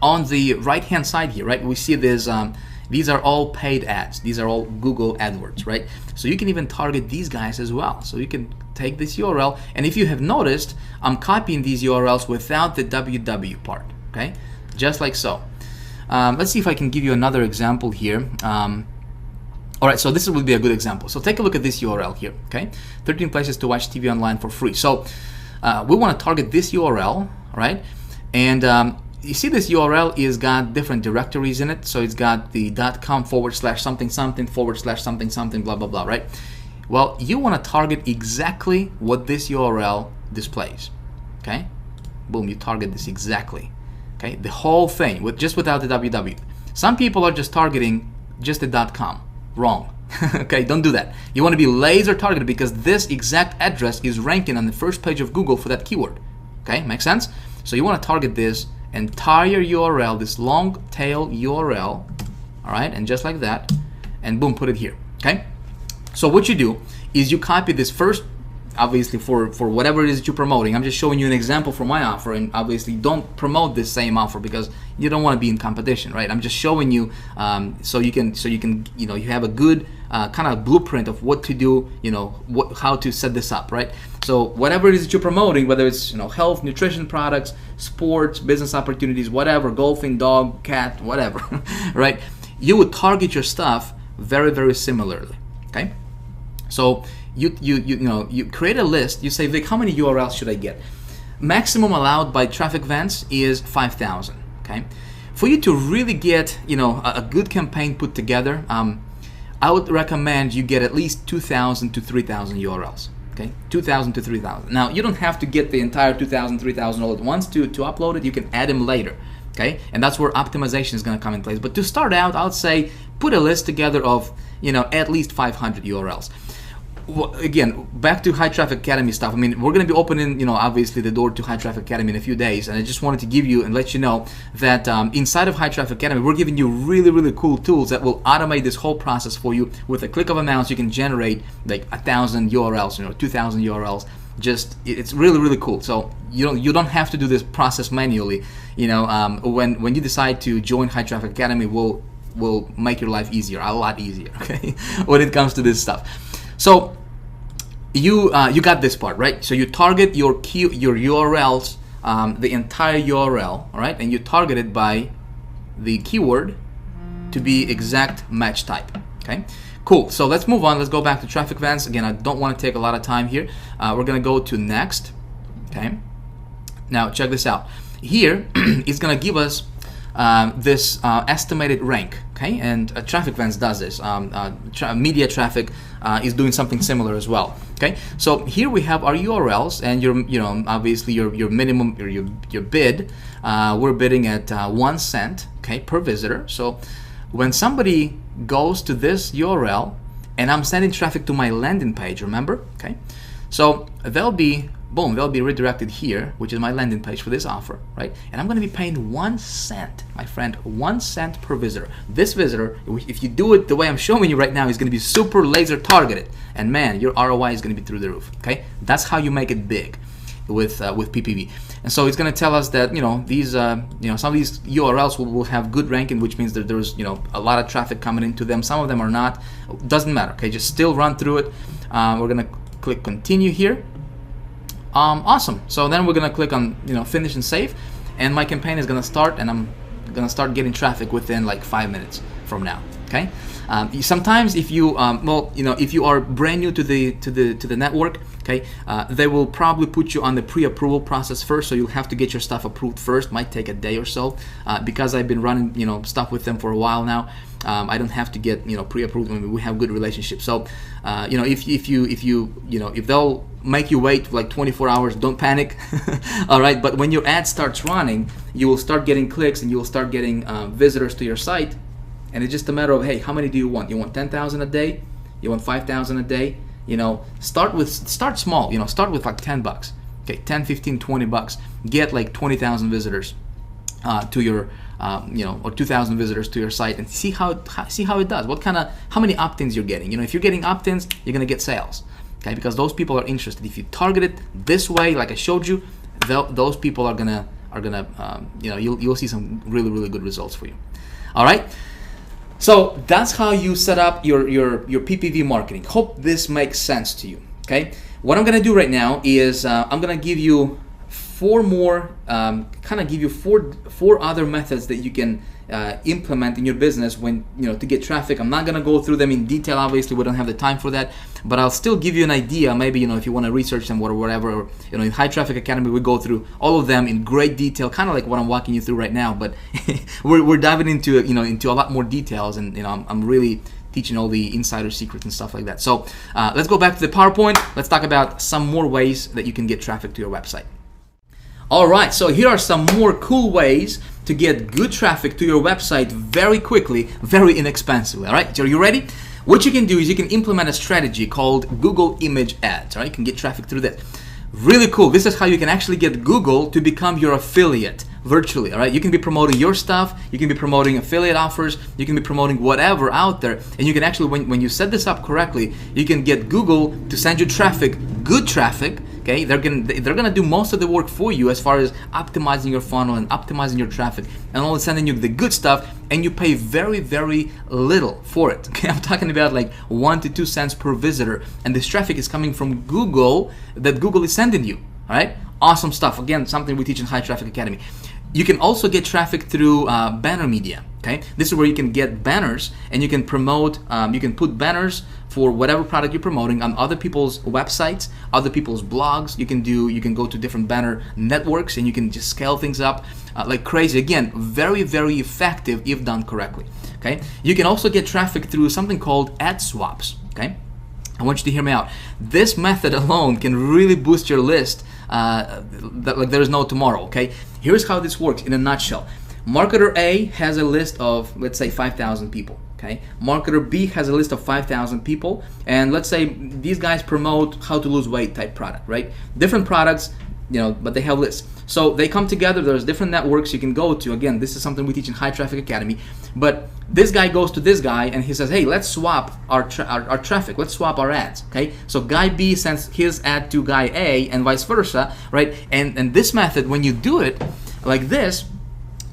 On the right hand side here, right, we see this. These are all paid ads. These are all Google AdWords, right? So you can even target these guys as well. So you can take this URL, and if you have noticed, I'm copying these URLs without the www part, okay? Just like so. Let's see if I can give you another example here. All right, so this would be a good example. So take a look at this URL here, okay? 13 places to watch TV online for free. So we want to target this URL, right? And you see this URL is got different directories in it. So it's got the .com/something something /something something blah blah blah, right? Well, you want to target exactly what this URL displays, okay? Boom, you target this exactly, okay? The whole thing without the www. Some people are just targeting just the .com. Wrong. Okay, don't do that. You want to be laser targeted because this exact address is ranking on the first page of Google for that keyword. Okay, makes sense? So you want to target this entire URL, this long tail URL, all right, and just like that, and boom, put it here. Okay, so what you do is you copy this first, obviously for whatever it is that you're promoting. I'm just showing you an example for my offer, and obviously don't promote this same offer because you don't want to be in competition, right? I'm just showing you so you can you have a good kind of blueprint of what to do, how to set this up, right? So whatever it is that you're promoting, whether it's health, nutrition products, sports, business opportunities, whatever, golfing, dog, cat, whatever, right? You would target your stuff very, very similarly. Okay, so you create a list. You say, Vic, how many URLs should I get? Maximum allowed by Traffic Vents is 5,000. Okay, for you to really get a good campaign put together, I would recommend you get at least 2,000 to 3,000 URLs. Okay, 2,000 to 3,000. Now you don't have to get the entire 2,000, 3,000 all at once to upload it. You can add them later. Okay, and that's where optimization is going to come in place. But to start out, I would say put a list together of at least 500 URLs. Well, again, back to High Traffic Academy stuff. I mean, we're going to be opening, obviously the door to High Traffic Academy in a few days, and I just wanted to give you and let you know that inside of High Traffic Academy, we're giving you really, really cool tools that will automate this whole process for you. With a click of a mouse, you can generate like 1,000 URLs, 2,000 URLs. It's really, really cool. So you don't have to do this process manually. When you decide to join High Traffic Academy, will make your life easier, a lot easier. Okay, when it comes to this stuff. So you got this part, right? So you target your URLs, the entire URL, all right, and you target it by the keyword to be exact match type. Okay, cool. So let's move on. Let's go back to Traffic Vents. Again, I don't want to take a lot of time here. We're gonna go to next. Okay. Now check this out. Here it's gonna give us this estimated rank, okay, and Traffic Vents does this. Media Traffic is doing something similar as well. Okay, so here we have our URLs, and obviously your minimum or your bid. We're bidding at 1 cent, okay, per visitor. So when somebody goes to this URL, and I'm sending traffic to my landing page, remember, okay, so they'll be redirected here, which is my landing page for this offer, right? And I'm going to be paying 1 cent, my friend, 1 cent per visitor. This visitor, if you do it the way I'm showing you right now, is going to be super laser targeted, and man, your ROI is going to be through the roof. Okay, that's how you make it big. with PPV. And so it's going to tell us that these some of these URLs will have good ranking, which means that there's a lot of traffic coming into them. Some of them are not. Doesn't matter. Okay, just still run through it. We're going to click continue here. Awesome. So then we're going to click on finish and save, and my campaign is going to start, and I'm going to start getting traffic within like 5 minutes from now. Okay. Sometimes if you if you are brand new to the network, okay, they will probably put you on the pre-approval process first, so you'll have to get your stuff approved first. Might take a day or so. Because I've been running stuff with them for a while now, I don't have to get pre-approved. I mean, we have good relationships. So if they'll make you wait like 24 hours, don't panic. All right, but when your ad starts running, you will start getting clicks and you will start getting visitors to your site. And it's just a matter of, hey, how many do you want? You want 10,000 a day? You want 5,000 a day? Start small. Start with like $10. Okay, 10, 15, 20 bucks. Get like 20,000 visitors to your, or 2,000 visitors to your site, and see how it does. How many opt-ins you're getting? If you're getting opt-ins, you're gonna get sales. Okay, because those people are interested. If you target it this way, like I showed you, those people are gonna you'll see some really, really good results for you. All right. So that's how you set up your PPV marketing. Hope this makes sense to you. Okay, what I'm gonna do right now is I'm gonna give you four other methods that you can implement in your business when to get traffic. I'm not gonna go through them in detail. Obviously, we don't have the time for that, but I'll still give you an idea. Maybe if you want to research them or whatever. Or, in High Traffic Academy, we go through all of them in great detail, kind of like what I'm walking you through right now. But we're diving into into a lot more details, and I'm really teaching all the insider secrets and stuff like that. So let's go back to the PowerPoint. Let's talk about some more ways that you can get traffic to your website. All right, so here are some more cool ways to get good traffic to your website very quickly, very inexpensively. All right, so are you ready? What you can do is you can implement a strategy called Google Image Ads. All right, you can get traffic through that. Really cool. This is how you can actually get Google to become your affiliate virtually. All right, you can be promoting your stuff, you can be promoting affiliate offers, you can be promoting whatever out there, and you can actually, when you set this up correctly, you can get Google to send you traffic, good traffic. Okay, they're gonna do most of the work for you as far as optimizing your funnel and optimizing your traffic, and only sending you the good stuff, and you pay very, very little for it. Okay, I'm talking about like 1 to 2 cents per visitor, and this traffic is coming from Google that Google is sending you. All right, awesome stuff. Again, something we teach in High Traffic Academy. You can also get traffic through banner media. Okay, this is where you can get banners and you can promote. You can put banners for whatever product you're promoting on other people's websites, other people's blogs. You can go to different banner networks and you can just scale things up like crazy. Again, very, very effective if done correctly. Okay, you can also get traffic through something called ad swaps. Okay, I want you to hear me out. This method alone can really boost your list like there is no tomorrow. Okay, here's how this works in a nutshell. Marketer A has a list of, let's say, 5,000 people. Okay, marketer B has a list of 5,000 people, and let's say these guys promote how to lose weight type product, right? Different products, but they have lists. So they come together. There's different networks you can go to. Again, this is something we teach in High Traffic Academy. But this guy goes to this guy and he says, hey, let's swap our traffic. Let's swap our ads. Okay, so guy B sends his ad to guy A and vice versa, right? And this method, when you do it like this,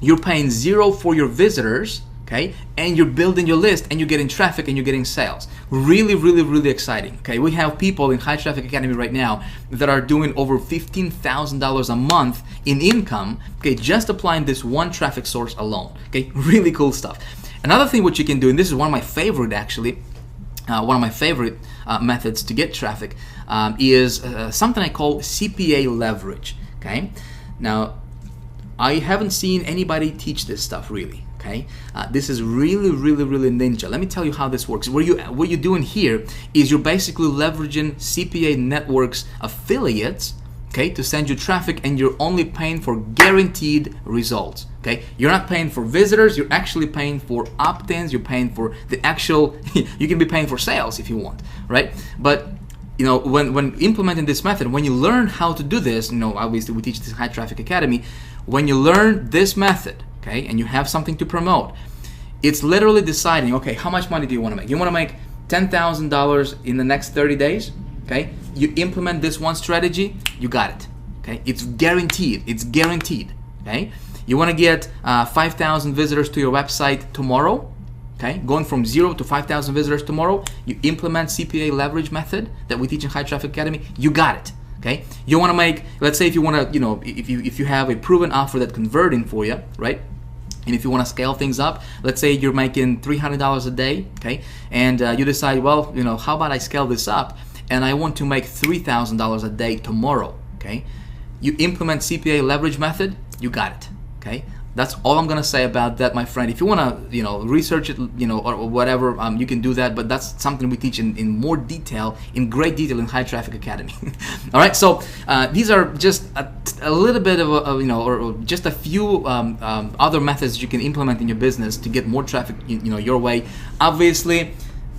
you're paying zero for your visitors. Okay, and you're building your list and you're getting traffic and you're getting sales. Really, really, really exciting. Okay, we have people in High Traffic Academy right now that are doing over $15,000 a month in income, okay, just applying this one traffic source alone. Okay, really cool stuff. Another thing which you can do, and this is one of my favorite actually, methods to get traffic is something I call CPA leverage. Okay, now I haven't seen anybody teach this stuff really. Okay, this is really, really, really ninja. Let me tell you how this works. What you're doing here is you're basically leveraging CPA networks affiliates, okay, to send you traffic, and you're only paying for guaranteed results. Okay, you're not paying for visitors. You're actually paying for opt-ins. You're paying for the actual. You can be paying for sales if you want, right? But when implementing this method, when you learn how to do this, obviously we teach this High Traffic Academy. When you learn this method, okay, and you have something to promote, it's literally deciding, okay, how much money do you want to make? You want to make $10,000 in the next 30 days? Okay, you implement this one strategy, you got it. Okay, it's guaranteed. It's guaranteed. Okay, you want to get 5,000 visitors to your website tomorrow. Okay, going from 0 to 5,000 visitors tomorrow. You implement CPA leverage method that we teach in High Traffic Academy. You got it. Okay, you want to make. Let's say if you want to, if you have a proven offer that converting for you, right? And if you want to scale things up, let's say you're making $300 a day, okay, and you decide, well, how about I scale this up and I want to make $3,000 a day tomorrow, okay? You implement CPA leverage method, you got it, okay? That's all I'm gonna say about that, my friend. If you wanna, research it, or whatever, you can do that. But that's something we teach in more detail, in great detail, in High Traffic Academy. All right. So these are just a little bit of or just a few other methods you can implement in your business to get more traffic, your way. Obviously,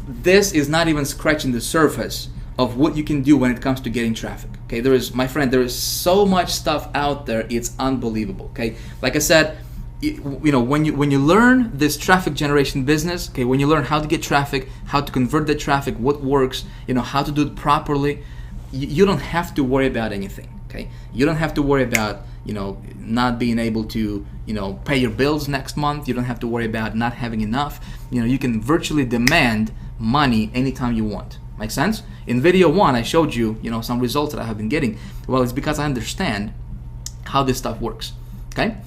this is not even scratching the surface of what you can do when it comes to getting traffic. Okay, there is so much stuff out there, it's unbelievable. Okay, like I said, when you learn this traffic generation business, okay, when you learn how to get traffic, how to convert the traffic, what works, how to do it properly, you don't have to worry about anything. Okay, you don't have to worry about not being able to pay your bills next month. You don't have to worry about not having enough. You can virtually demand money anytime you want. Make sense? In video 1, I showed you, some results that I have been getting. Well, it's because I understand how this stuff works. Okay?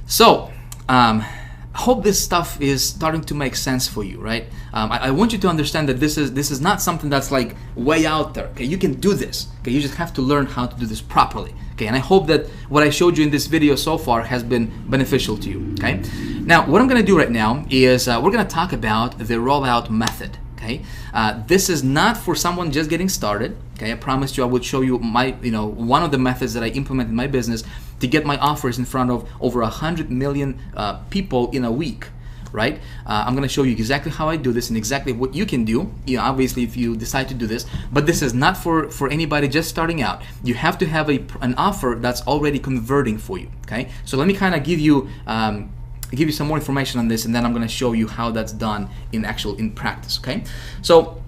So, I hope this stuff is starting to make sense for you, right? I want you to understand that this is not something that's like way out there. Okay, you can do this. Okay, you just have to learn how to do this properly. Okay, and I hope that what I showed you in this video so far has been beneficial to you. Okay, now what I'm going to do right now is we're going to talk about the rollout method. Okay, this is not for someone just getting started. Okay, I promised you I would show you my, one of the methods that I implement in my business to get my offers in front of over 100 million people in a week. Right? I'm going to show you exactly how I do this and exactly what you can do. Obviously, if you decide to do this, but this is not for anybody just starting out. You have to have an offer that's already converting for you. Okay, so let me kind of give you some more information on this, and then I'm going to show you how that's done in practice. Okay, so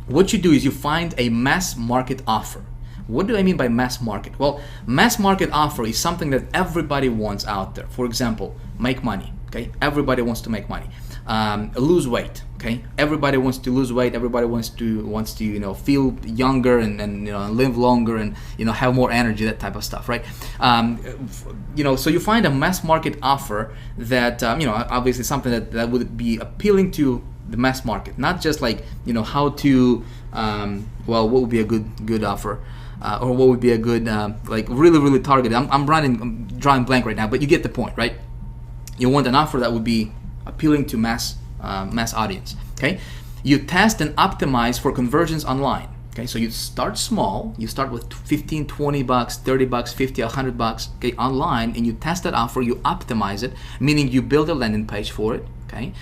what you do is you find a mass market offer. What do I mean by mass market? Well, mass market offer is something that everybody wants out there. For example, make money. Okay, everybody wants to make money. Lose weight. Okay, everybody wants to lose weight. Everybody wants to feel younger and live longer and have more energy. That type of stuff, right? So you find a mass market offer that obviously something that would be appealing to the mass market, not just like how to what would be a good offer. Or what would be a good like really targeted. I'm drawing blank right now, but you get the point, right? You want an offer that would be appealing to mass audience. Okay, you test and optimize for conversions online. Okay, so you start small. You start with 15, 20 bucks, 30 bucks, 50, 100 bucks. Okay, online, and you test that offer. You optimize it, meaning you build a landing page for it. Okay,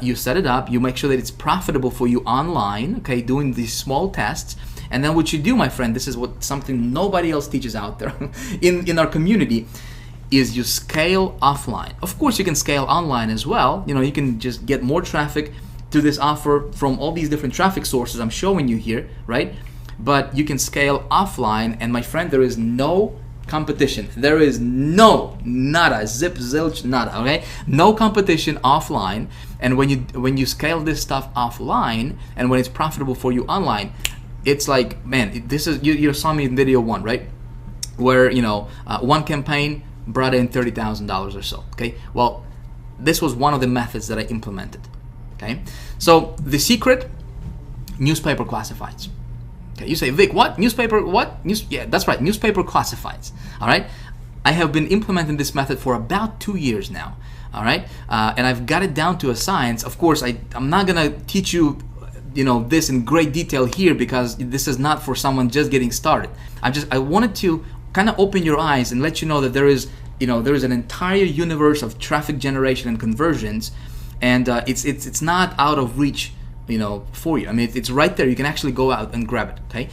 you set it up. You make sure that it's profitable for you online. Okay, doing these small tests. And then what you do, my friend, this is something nobody else teaches out there in our community, is you scale offline. Of course, you can scale online as well. You can just get more traffic to this offer from all these different traffic sources I'm showing you here, right? But you can scale offline, and my friend, there is no competition. There is nada, zip, zilch, nada, okay? No competition offline. And when you scale this stuff offline, and when it's profitable for you online, it's like, man, this is, you saw me in video 1, right? Where, one campaign brought in $30,000 or so, okay? Well, this was one of the methods that I implemented, okay? So the secret, newspaper classifieds. Okay, you say, Vic, what? Newspaper, what? Yeah, that's right, newspaper classifieds, all right? I have been implementing this method for about 2 years now, all right? And I've got it down to a science. Of course, I'm not gonna teach you this in great detail here, because this is not for someone just getting started. I wanted to kind of open your eyes and let you know that there is an entire universe of traffic generation and conversions, and it's not out of reach for you. I mean, it's right there. You can actually go out and grab it. Okay,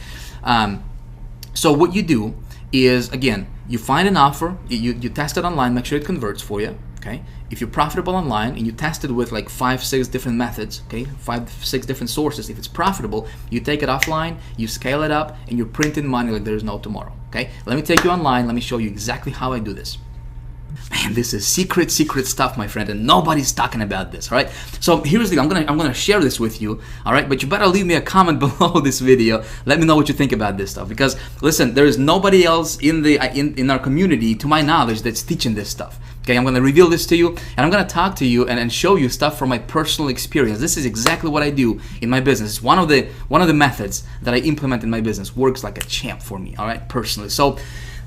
so what you do is, again, you find an offer, you test it online, make sure it converts for you. Okay, if you're profitable online and you test it with like 5-6 different methods, okay, 5-6 different sources, if it's profitable, you take it offline, you scale it up, and you're printing money like there's no tomorrow. Okay, let me take you online. Let me show you exactly how I do this. Man, this is secret stuff, my friend, and nobody's talking about this. All right. So here's the. I'm gonna share this with you. All right. But you better leave me a comment below this video. Let me know what you think about this stuff. Because listen, there is nobody else in our community, to my knowledge, that's teaching this stuff. Okay, I'm going to reveal this to you, and I'm going to talk to you and show you stuff from my personal experience. This is exactly what I do in my business. It's one of the methods that I implement in my business. Works like a champ for me. All right, personally. So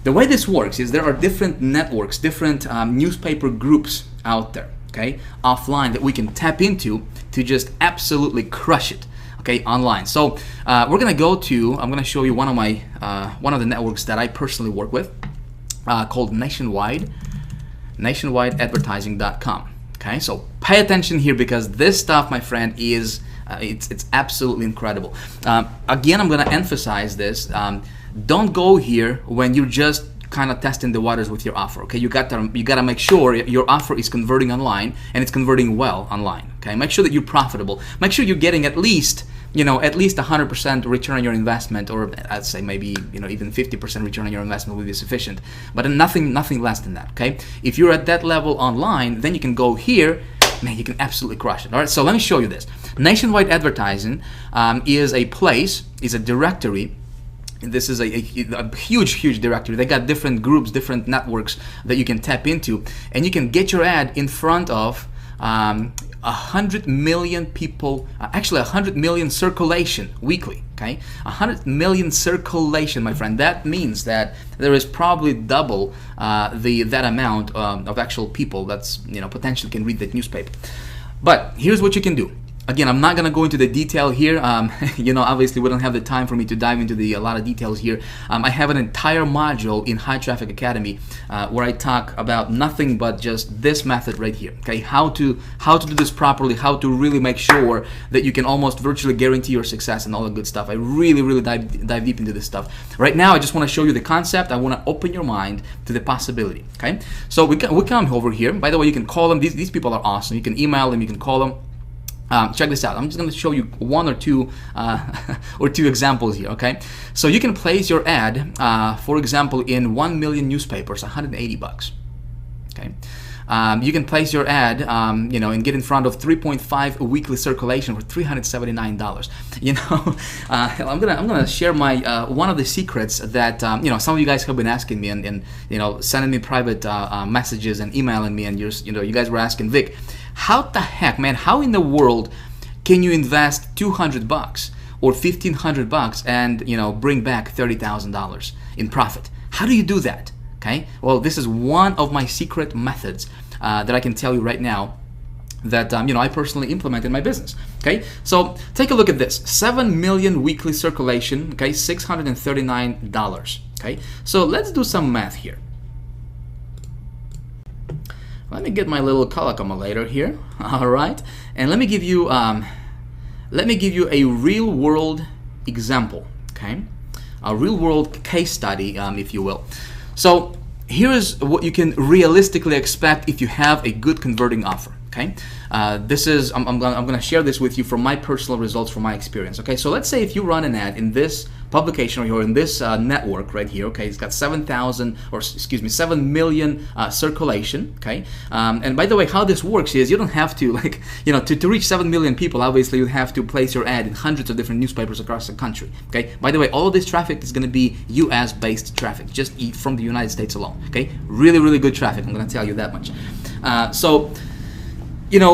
the way this works is there are different networks, different newspaper groups out there, okay, offline that we can tap into to just absolutely crush it, okay, online. So we're gonna go to. I'm gonna show you one of the networks that I personally work with, called nationwideadvertising.com. Okay, so pay attention here because this stuff, my friend, is it's absolutely incredible. Again, I'm gonna emphasize this. Don't go here when you're just kind of testing the waters with your offer. Okay, you gotta make sure your offer is converting online and it's converting well online. Okay, make sure that you're profitable. Make sure you're getting at least 100% return on your investment, or I'd say maybe even 50% return on your investment would be sufficient. But nothing less than that. Okay, if you're at that level online, then you can go here. Man, you can absolutely crush it. All right, so let me show you this. Nationwide Advertising is a place, is a directory. This is a huge directory. They got different groups, different networks that you can tap into, and you can get your ad in front of 100 million people, actually 100 million circulation weekly. Okay, 100 million circulation, my friend. That means that there is probably double that amount of actual people that's potentially can read that newspaper. But here's what you can do. Again, I'm not going to go into the detail here. Obviously we don't have the time for me to dive into a lot of details here. I have an entire module in High Traffic Academy where I talk about nothing but just this method right here. Okay, how to do this properly, how to really make sure that you can almost virtually guarantee your success and all the good stuff. I really dive deep into this stuff. Right now, I just want to show you the concept. I want to open your mind to the possibility. Okay, so we come over here. By the way, you can call them. These people are awesome. You can email them. You can call them. Check this out. I'm just going to show you one or two examples here. Okay, so you can place your ad, for example, in 1 million newspapers, $180. Okay, you can place your ad, and get in front of 3.5 weekly circulation for $379. I'm gonna share my one of the secrets that some of you guys have been asking me and sending me private messages and emailing me, and you guys were asking, Vic, how the heck, man, how in the world can you invest $200 or $1,500 and bring back $30,000 in profit? How do you do that? Okay, well, this is one of my secret methods that I can tell you right now that I personally implement in my business. Okay, so take a look at this: 7 million weekly circulation. Okay, $639. Okay, so let's do some math here. Let me get my little color accumulator here. All right, and let me give you a real world example. Okay, a real world case study, if you will. So here is what you can realistically expect if you have a good converting offer. Okay, this is I'm going to share this with you from my personal results, from my experience. Okay, so let's say if you run an ad in this publication or in this network right here. Okay, it's got 7 million circulation. Okay, and by the way, how this works is you don't have to to reach 7 million people. Obviously, you have to place your ad in hundreds of different newspapers across the country. Okay, by the way, all of this traffic is going to be U.S. based traffic, just from the United States alone. Okay, really good traffic. I'm going to tell you that much. So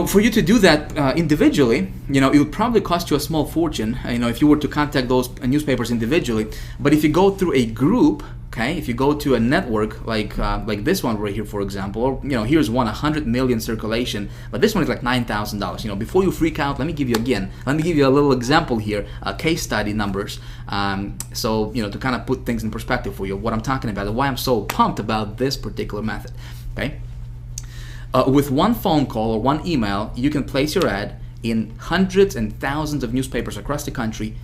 for you to do that individually, it would probably cost you a small fortune, if you were to contact those newspapers individually. But if you go through a group, okay, if you go to a network like this one right here, for example, or here's 100 million circulation, but this one is like $9,000. Before you freak out, let me give you a little example here, case study numbers, so to kind of put things in perspective for you, what I'm talking about and why I'm so pumped about this particular method. Okay. With one phone call or one email, you can place your ad in hundreds and thousands of newspapers across the country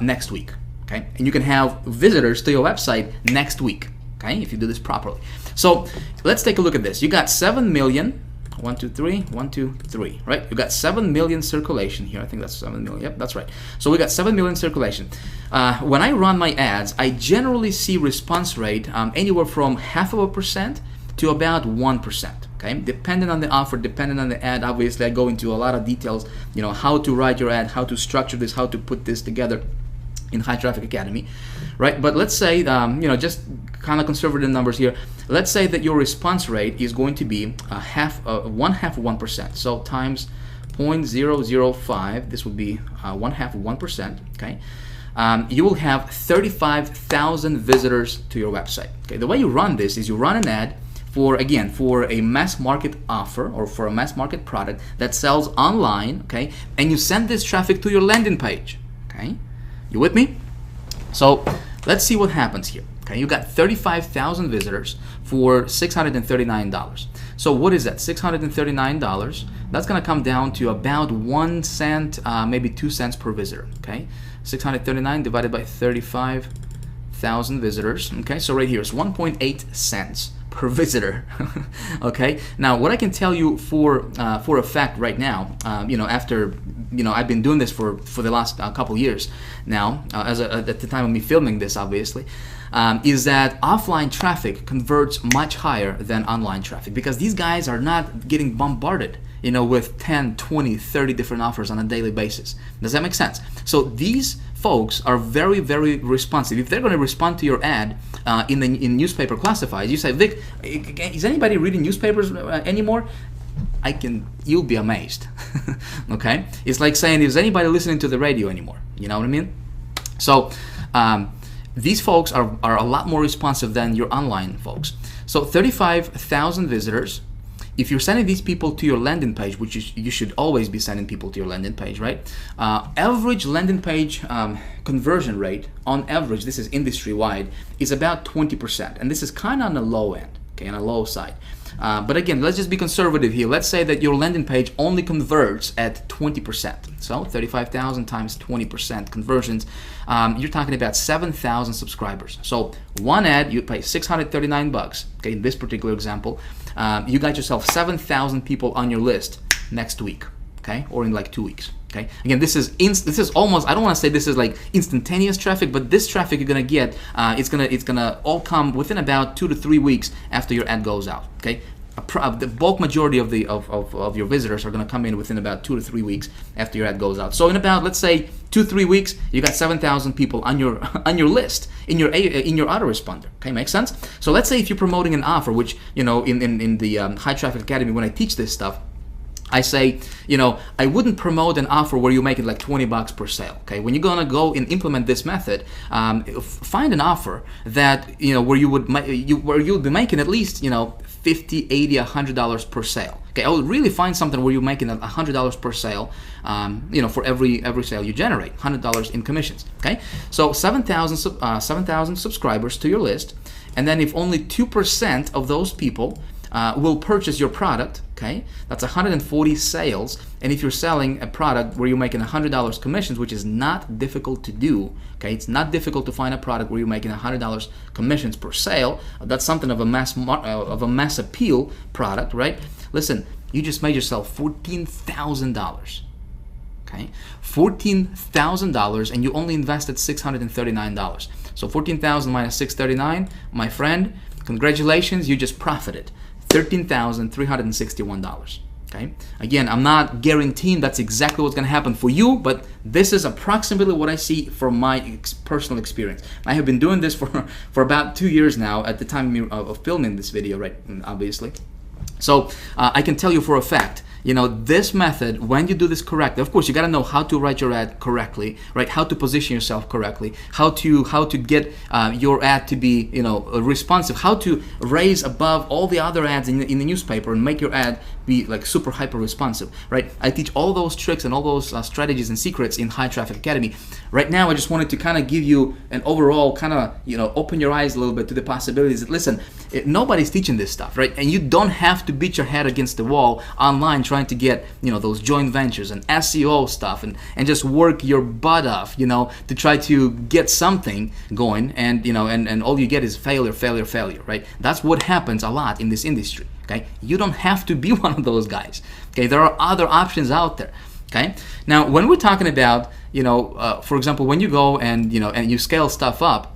next week. Okay, and you can have visitors to your website next week. Okay, if you do this properly. So let's take a look at this. You got 7 million 1, 2, 3, 1, 2, 3, right? You got 7 million circulation here. I think that's 7 million. Yep, that's right. So we got 7 million circulation. When I run my ads, I generally see response rate anywhere from 0.5% to about 1%. Okay, depending on the offer, depending on the ad. Obviously, I go into a lot of details. You know, how to write your ad, how to structure this, how to put this together in High Traffic Academy, right? But let's say, you know, just kind of conservative numbers here. Let's say that your response rate is going to be 1/2%. So times 0.005, this would be 1/2%. Okay, you will have 35,000 visitors to your website. Okay, the way you run this is you run an ad for, again, for a mass market offer or for a mass market product that sells online. Okay, and you send this traffic to your landing page. Okay. You with me? So let's see what happens here. Okay, you got 35,000 visitors for $639. So what is that? $639. That's gonna come down to about 1 cent, maybe 2 cents per visitor. Okay, 639 divided by 35,000 visitors. Okay, so right here is 1.8 cents per visitor. Okay, now what I can tell you for a fact right now, you know, after, you know, I've been doing this for the last couple years now, at the time of me filming this, obviously, is that offline traffic converts much higher than online traffic, because these guys are not getting bombarded, you know, with 10, 20, 30 different offers on a daily basis. Does that make sense? So these folks are very, very responsive. If they're going to respond to your ad in newspaper classifieds, you say, Vic, is anybody reading newspapers anymore? You'll be amazed. Okay, it's like saying, is anybody listening to the radio anymore? You know what I mean? So these folks are a lot more responsive than your online folks. So 35,000 visitors. If you're sending these people to your landing page, which you should always be sending people to your landing page, right? Average landing page conversion rate, on average, this is industry-wide, is about 20%. And this is kind of on the low end, okay, on the low side. But again, let's just be conservative here. Let's say that your landing page only converts at 20%. So 35,000 times 20% conversions, you're talking about 7,000 subscribers. So one ad, you pay $639. Okay, in this particular example, you got yourself 7,000 people on your list next week. Okay, or in like 2 weeks. Okay, again, this is almost, I don't want to say this is like instantaneous traffic, but this traffic you're gonna get, it's gonna all come within about 2 to 3 weeks after your ad goes out. Okay, the bulk majority of your visitors are gonna come in within about 2 to 3 weeks after your ad goes out. So in about, let's say, 2-3 weeks, you got 7,000 people on your list in your autoresponder. Okay, makes sense? So let's say if you're promoting an offer, which, you know, in the High Traffic Academy, when I teach this stuff, I say, you know, I wouldn't promote an offer where you make it like $20 per sale. Okay, when you're gonna go and implement this method, find an offer that, you know, where you'll be making at least, you know, $50, $80, $100 per sale. Okay, I would really find something where you're making $100 per sale, you know, for every sale you generate, $100 in commissions. Okay, so 7,000 subscribers to your list, and then if only 2% of those people will purchase your product, okay, that's 140 sales. And if you're selling a product where you're making $100 commissions, which is not difficult to do, okay, it's not difficult to find a product where you're making $100 commissions per sale. That's something of a mass appeal product, right? Listen, you just made yourself $14,000. Okay, $14,000, and you only invested $639. So 14,000 minus 639, my friend, congratulations, you just profited $13,361. Okay, again, I'm not guaranteeing that's exactly what's going to happen for you, but this is approximately what I see from my personal experience. I have been doing this for about 2 years now at the time of filming this video, right? Obviously. So I can tell you for a fact, you know, this method, when you do this correctly, of course, you got to know how to write your ad correctly, right? How to position yourself correctly, how to get your ad to be, you know, responsive, how to raise above all the other ads in the newspaper and make your ad be like super hyper responsive, right? I teach all those tricks and all those strategies and secrets in High Traffic Academy. Right now, I just wanted to kind of give you an overall kind of, you know, open your eyes a little bit to the possibilities. Listen, Nobody's teaching this stuff, right? And you don't have to beat your head against the wall online trying to get, those joint ventures and SEO stuff and just work your butt off, to try to get something going, and and all you get is failure, right? That's what happens a lot in this industry. Okay, you don't have to be one of those guys. Okay, there are other options out there. Okay, now when we're talking about, for example, when you go and and you scale stuff up,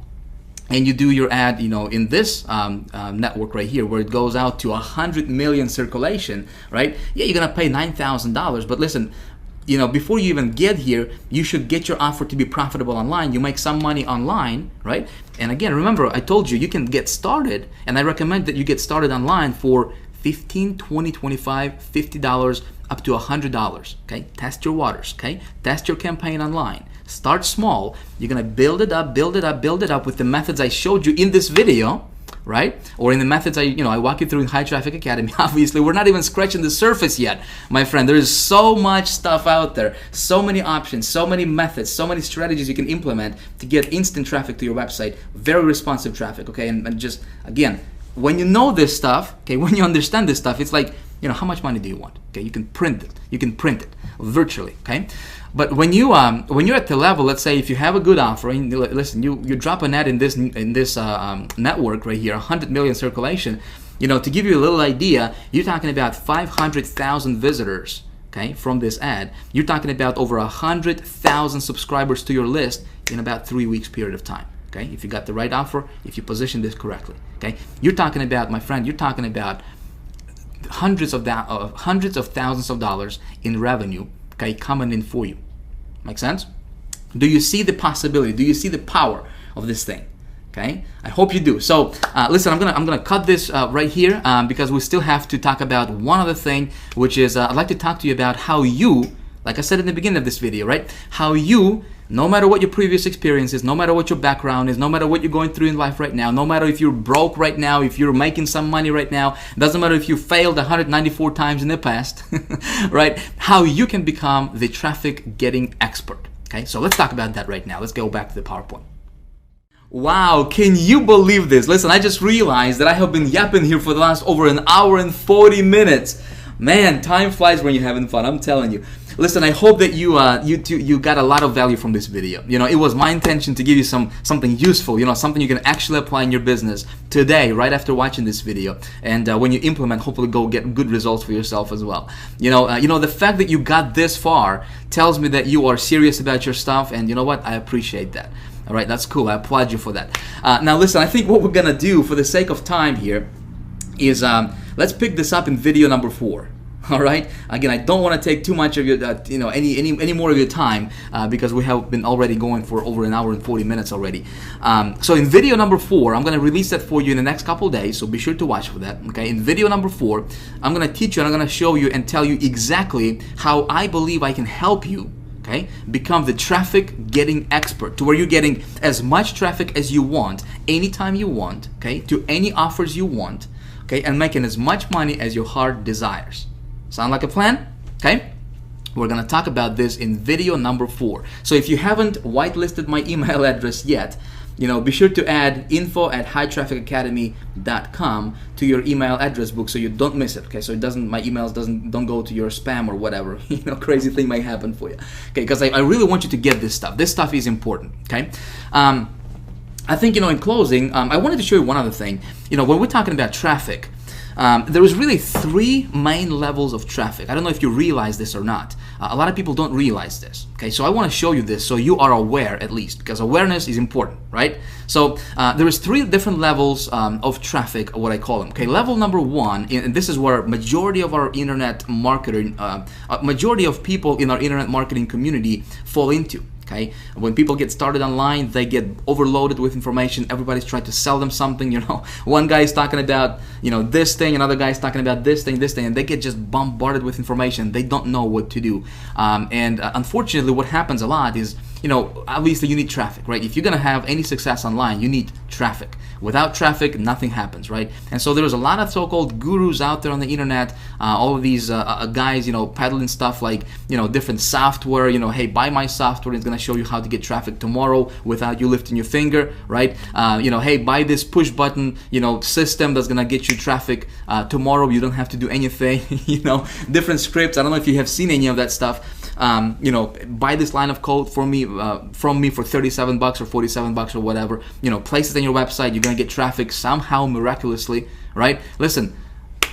and you do your ad, in this network right here, where it goes out to 100 million circulation, right? Yeah, you're gonna pay $9,000, but listen, before you even get here, you should get your offer to be profitable online. You make some money online, right? And again, remember, I told you can get started, and I recommend that you get started online for $15, $20, $25, $50, up to $100. Okay, test your waters. Okay, test your campaign online. Start small. You're gonna build it up with the methods I showed you in this video, right? Or in the methods I walk you through in High Traffic Academy. Obviously, we're not even scratching the surface yet, my friend. There is so much stuff out there, so many options, so many methods, so many strategies you can implement to get instant traffic to your website, very responsive traffic, okay? And just, again, when you know this stuff, okay, when you understand this stuff, it's like, how much money do you want? Okay, you can print it. You can print it virtually, okay? But when you're at the level, let's say if you have a good offer, and listen, you drop an ad in this network right here, 100 million circulation, to give you a little idea, you're talking about 500,000 visitors, okay, from this ad. You're talking about over 100,000 subscribers to your list in about 3 weeks period of time. Okay, if you got the right offer, if you position this correctly, okay, you're talking about, my friend, you're talking about hundreds of thousands of dollars in revenue, okay, coming in for you. Make sense? Do you see the possibility? Do you see the power of this thing? Okay, I hope you do. So listen, I'm gonna cut this right here because we still have to talk about one other thing, which is I'd like to talk to you about how you, like I said in the beginning of this video, right? How you, no matter what your previous experience is, no matter what your background is, no matter what you're going through in life right now, no matter if you're broke right now, if you're making some money right now, doesn't matter if you failed 194 times in the past, right? How you can become the traffic getting expert. Okay, so let's talk about that right now. Let's go back to the PowerPoint. Wow, can you believe this? Listen, I just realized that I have been yapping here for the last over an hour and 40 minutes. Man, time flies when you're having fun, I'm telling you. Listen, I hope that you got a lot of value from this video. It was my intention to give you something useful, something you can actually apply in your business today, right after watching this video. And when you implement, hopefully go get good results for yourself as well. The fact that you got this far tells me that you are serious about your stuff, and you know what? I appreciate that. All right, that's cool. I applaud you for that. Now listen, I think what we're gonna do for the sake of time here is let's pick this up in video number 4. All right. Again, I don't want to take too much of your, any more of your time because we have been already going for over an hour and 40 minutes already. So in video number 4, I'm going to release that for you in the next couple days. So be sure to watch for that. Okay. In video number 4, I'm going to teach you and I'm going to show you and tell you exactly how I believe I can help you. Okay, become the traffic getting expert, to where you're getting as much traffic as you want, anytime you want. Okay, to any offers you want. Okay, and making as much money as your heart desires. Sound like a plan? Okay, we're gonna talk about this in video number 4. So if you haven't whitelisted my email address yet, be sure to add info@hightrafficacademy.com to your email address book so you don't miss it. Okay, so it doesn't, my emails don't go to your spam or whatever. Crazy thing might happen for you. Okay, because I really want you to get this stuff. This stuff is important. Okay. I think in closing, I wanted to show you one other thing. When we're talking about traffic. There is really 3 main levels of traffic. I don't know if you realize this or not. A lot of people don't realize this. Okay, so I want to show you this so you are aware, at least, because awareness is important, right? So there is 3 different levels of traffic, what I call them. Okay, level number 1, and this is where majority of our internet marketing, majority of people in our internet marketing community fall into. Okay, when people get started online, they get overloaded with information. Everybody's trying to sell them something. One guy is talking about this thing, another guy is talking about this thing, and they get just bombarded with information. They don't know what to do, and unfortunately, what happens a lot is obviously you need traffic, right? If you're gonna have any success online, you need traffic. Without traffic, nothing happens, right? And so there's a lot of so-called gurus out there on the internet, all of these guys, peddling stuff like, different software, hey, buy my software, it's going to show you how to get traffic tomorrow without you lifting your finger, right? Hey, buy this push button, system that's going to get you traffic tomorrow. You don't have to do anything, different scripts. I don't know if you have seen any of that stuff. Buy this line of code from me for $37 or $47 or whatever. Place it on your website. You're gonna get traffic somehow miraculously, right? Listen,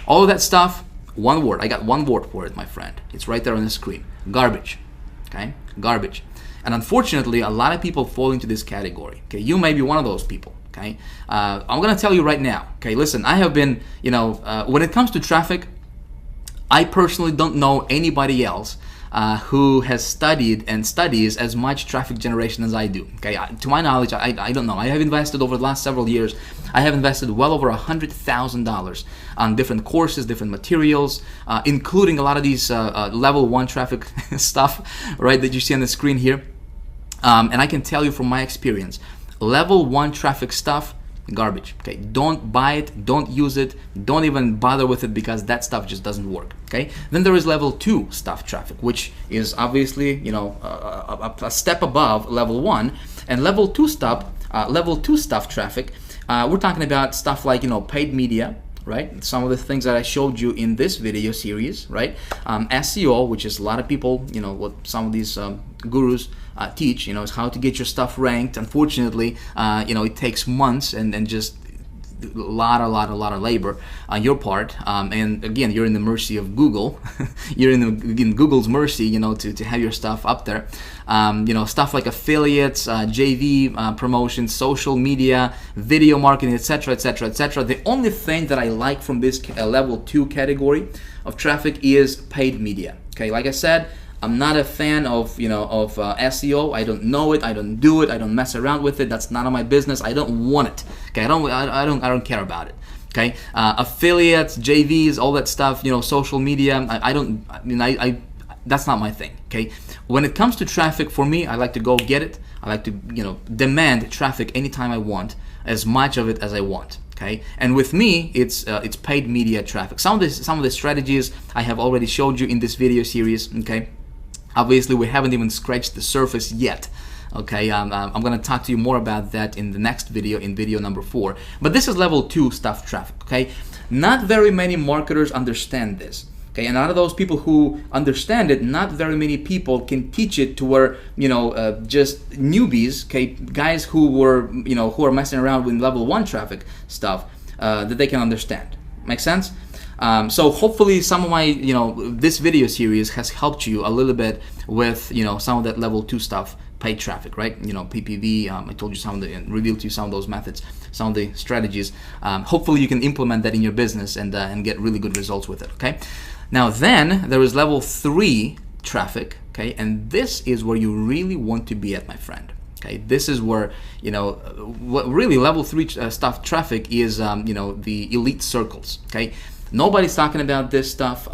all of that stuff. One word. I got one word for it, my friend. It's right there on the screen. Garbage. Okay, garbage. And unfortunately, a lot of people fall into this category. Okay, you may be one of those people. Okay, I'm gonna tell you right now. Okay, listen. I have been, when it comes to traffic, I personally don't know anybody else who has studied and studies as much traffic generation as I do. Okay, to my knowledge, I don't know. I have invested over the last several years. I have invested well over $100,000 on different courses, different materials, including a lot of these level 1 traffic stuff, right, that you see on the screen here. And I can tell you from my experience, level 1 traffic stuff, garbage. Okay, don't buy it, don't use it, don't even bother with it, because that stuff just doesn't work. Okay, then there is level 2 stuff traffic, which is obviously a step above level 1. And level 2 stuff traffic, we're talking about stuff like paid media, right? Some of the things that I showed you in this video series, right? SEO, which is a lot of people, what some of these gurus teach, is how to get your stuff ranked. Unfortunately, it takes months and just a lot of labor on your part, and again, you're in the mercy of Google. You're in Google's mercy, to have your stuff up there. Stuff like affiliates, JV promotions, social media, video marketing, etc., etc., etc. The only thing that I like from this level 2 category of traffic is paid media. Okay, like I said, I'm not a fan of SEO. I don't know it. I don't do it. I don't mess around with it. That's none of my business. I don't want it. Okay, I don't care about it. Okay, affiliates, JVs, all that stuff. Social media. That's not my thing. Okay, when it comes to traffic, for me, I like to go get it. I like to demand traffic anytime I want, as much of it as I want. Okay, and with me, it's paid media traffic. Some of the strategies I have already showed you in this video series. Okay. Obviously, we haven't even scratched the surface yet. Okay, I'm going to talk to you more about that in the next video, in video number 4. But this is level 2 stuff traffic. Okay, not very many marketers understand this. Okay, and out of those people who understand it, not very many people can teach it to where just newbies, okay, guys who are messing around with level 1 traffic stuff, that they can understand. Make sense? So hopefully some of my, this video series has helped you a little bit with, some of that level 2 stuff, paid traffic, right? PPV, I told you and revealed to you some of those methods, some of the strategies. Hopefully you can implement that in your business and get really good results with it, okay? Now then, there is level 3 traffic, okay? And this is where you really want to be at, my friend. Okay, this is where, what really level 3 stuff traffic is, the elite circles, okay? Nobody's talking about this stuff.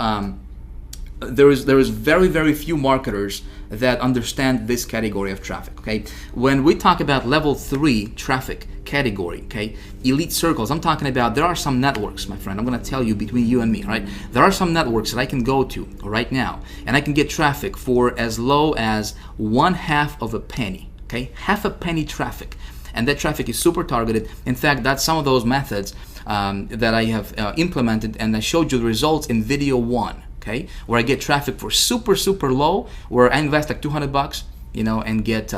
There is very, very few marketers that understand this category of traffic, okay? When we talk about level 3 traffic category, okay, elite circles, I'm talking about there are some networks, my friend. I'm going to tell you between you and me, right? There are some networks that I can go to right now, and I can get traffic for as low as 1/2 of a penny, okay? Half a penny traffic. And that traffic is super targeted. In fact, that's some of those methods that I have implemented, and I showed you the results in video 1, okay, where I get traffic for super low, where I invest like $200, and get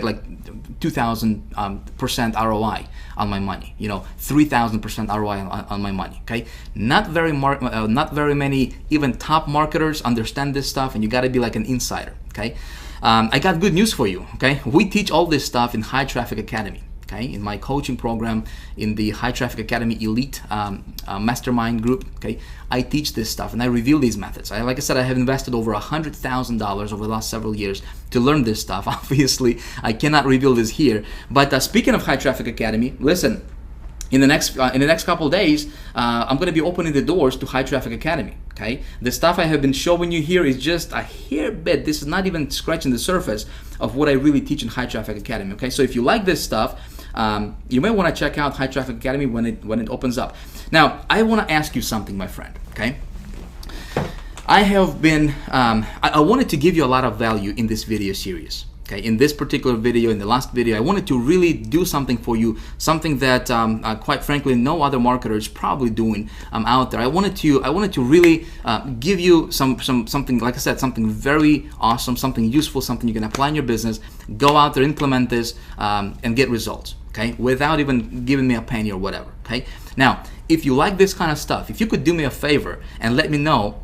like 2,000% ROI on my money, 3,000% ROI on my money. Okay, not very many even top marketers understand this stuff, and you got to be like an insider. Okay, I got good news for you. Okay, we teach all this stuff in High Traffic Academy. Okay, in my coaching program, in the High Traffic Academy Elite Mastermind group, okay, I teach this stuff and I reveal these methods. Like I said, I have invested over $100,000 over the last several years to learn this stuff. Obviously, I cannot reveal this here. But speaking of High Traffic Academy, listen. In the next couple of days, I'm going to be opening the doors to High Traffic Academy. Okay, the stuff I have been showing you here is just a hair bit. This is not even scratching the surface of what I really teach in High Traffic Academy. Okay, so if you like this stuff, you may want to check out High Traffic Academy when it opens up. Now, I want to ask you something, my friend. Okay. I have been, I wanted to give you a lot of value in this video series. Okay, in this particular video, in the last video, I wanted to really do something for you, something that, quite frankly, no other marketer is probably doing out there. I wanted to really give you something, like I said, something very awesome, something useful, something you can apply in your business. Go out there, implement this, and get results. Okay, without even giving me a penny or whatever. Okay, now if you like this kind of stuff, if you could do me a favor and let me know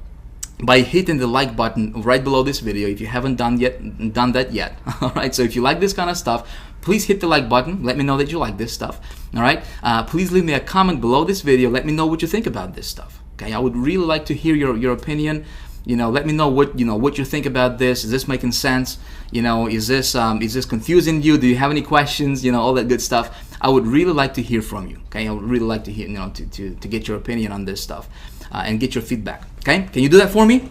by hitting the like button right below this video if you haven't done that yet. All right, so if you like this kind of stuff, please hit the like button. Let me know that you like this stuff. All right, please leave me a comment below this video. Let me know what you think about this stuff. Okay, I would really like to hear your opinion. You know, let me know what you think about this. Is this making sense? You know, is this confusing you? Do you have any questions? You know, all that good stuff. I would really like to hear from you. Okay, I would really like to hear, you know, to get your opinion on this stuff and get your feedback. Okay, can you do that for me?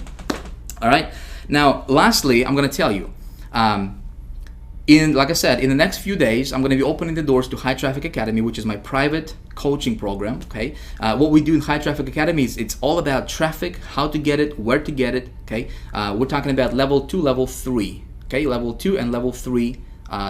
All right. Now, lastly, I'm going to tell you, like I said, in the next few days, I'm going to be opening the doors to High Traffic Academy, which is my private coaching program. Okay, what we do in High Traffic Academy is it's all about traffic, how to get it, where to get it. Okay, we're talking about level 2, level 3. Okay, level 2 and level 3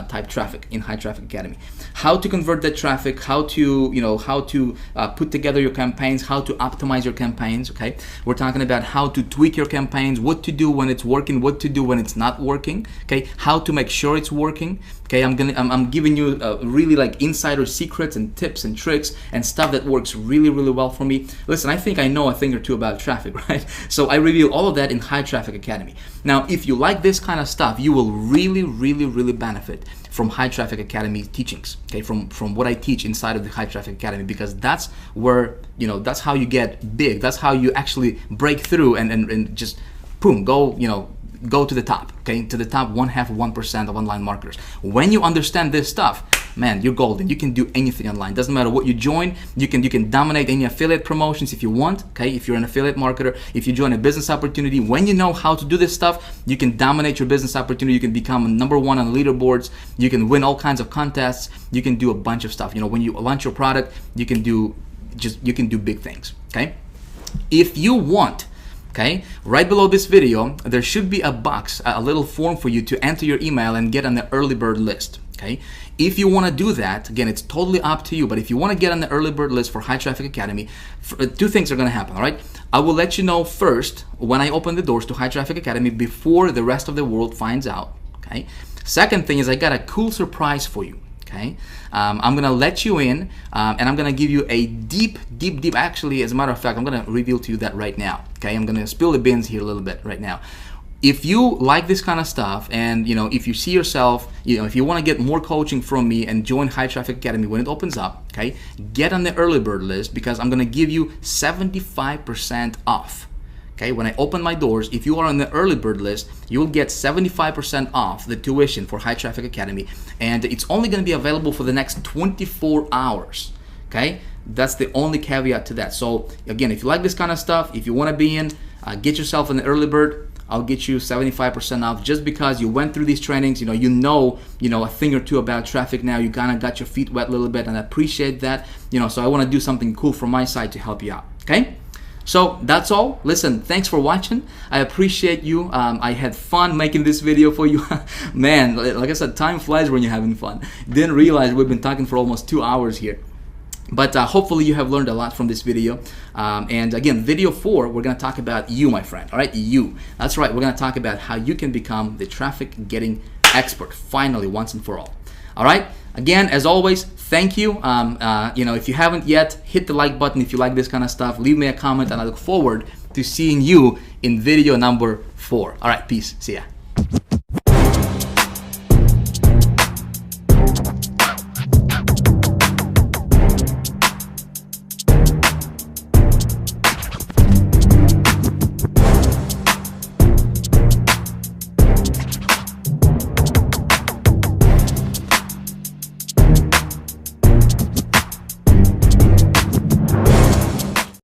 type traffic in High Traffic Academy. How to convert that traffic, how to put together your campaigns, how to optimize your campaigns. Okay, we're talking about how to tweak your campaigns, what to do when it's working, what to do when it's not working. Okay, how to make sure it's working. Okay, I'm giving you really like insider secrets and tips and tricks and stuff that works really, really well for me. Listen, I think I know a thing or two about traffic, right? So I reveal all of that in High Traffic Academy. Now, if you like this kind of stuff, you will really, really, really benefit from High Traffic Academy teachings. Okay, from what I teach inside of the High Traffic Academy, because that's where, you know, that's how you get big. That's how you actually break through and just boom, go to the top, okay, to the top 0.5% of online marketers. When you understand this stuff, man, you're golden. You can do anything online. Doesn't matter what you join. You can dominate any affiliate promotions if you want, okay, if you're an affiliate marketer. If you join a business opportunity, when you know how to do this stuff, you can dominate your business opportunity. You can become #1 on leaderboards. You can win all kinds of contests. You can do a bunch of stuff. You know, when you launch your product, you can do big things, okay? If you want, okay, right below this video, there should be a box, a little form for you to enter your email and get on the early bird list. Okay, if you want to do that, again, it's totally up to you. But if you want to get on the early bird list for High Traffic Academy, two things are going to happen. All right, I will let you know first when I open the doors to High Traffic Academy before the rest of the world finds out. Okay. Second thing is I got a cool surprise for you. Okay, I'm gonna let you in, and I'm gonna give you a deep. Actually, as a matter of fact, I'm gonna reveal to you that right now. Okay, I'm gonna spill the beans here a little bit right now. If you like this kind of stuff, and you know, if you see yourself, you know, if you want to get more coaching from me and join High Traffic Academy when it opens up, okay, get on the early bird list because I'm gonna give you 75% off. Okay, when I open my doors, if you are on the early bird list, you will get 75% off the tuition for High Traffic Academy, and it's only going to be available for the next 24 hours. Okay, that's the only caveat to that. So again, if you like this kind of stuff, if you want to be in, get yourself in the early bird. I'll get you 75% off just because you went through these trainings. You know a thing or two about traffic now. You kind of got your feet wet a little bit, and I appreciate that. You know, so I want to do something cool from my side to help you out. Okay. So that's all. Listen, thanks for watching. I appreciate you. I had fun making this video for you. Man, like I said, time flies when you're having fun. Didn't realize we've been talking for almost 2 hours here. But hopefully you have learned a lot from this video. And again, video 4, we're going to talk about you, my friend. All right, you. That's right. We're going to talk about how you can become the traffic getting expert finally, once and for all. All right. Again, as always, thank you. If you haven't yet, hit the like button if you like this kind of stuff. Leave me a comment, and I look forward to seeing you in video number 4. All right, peace. See ya.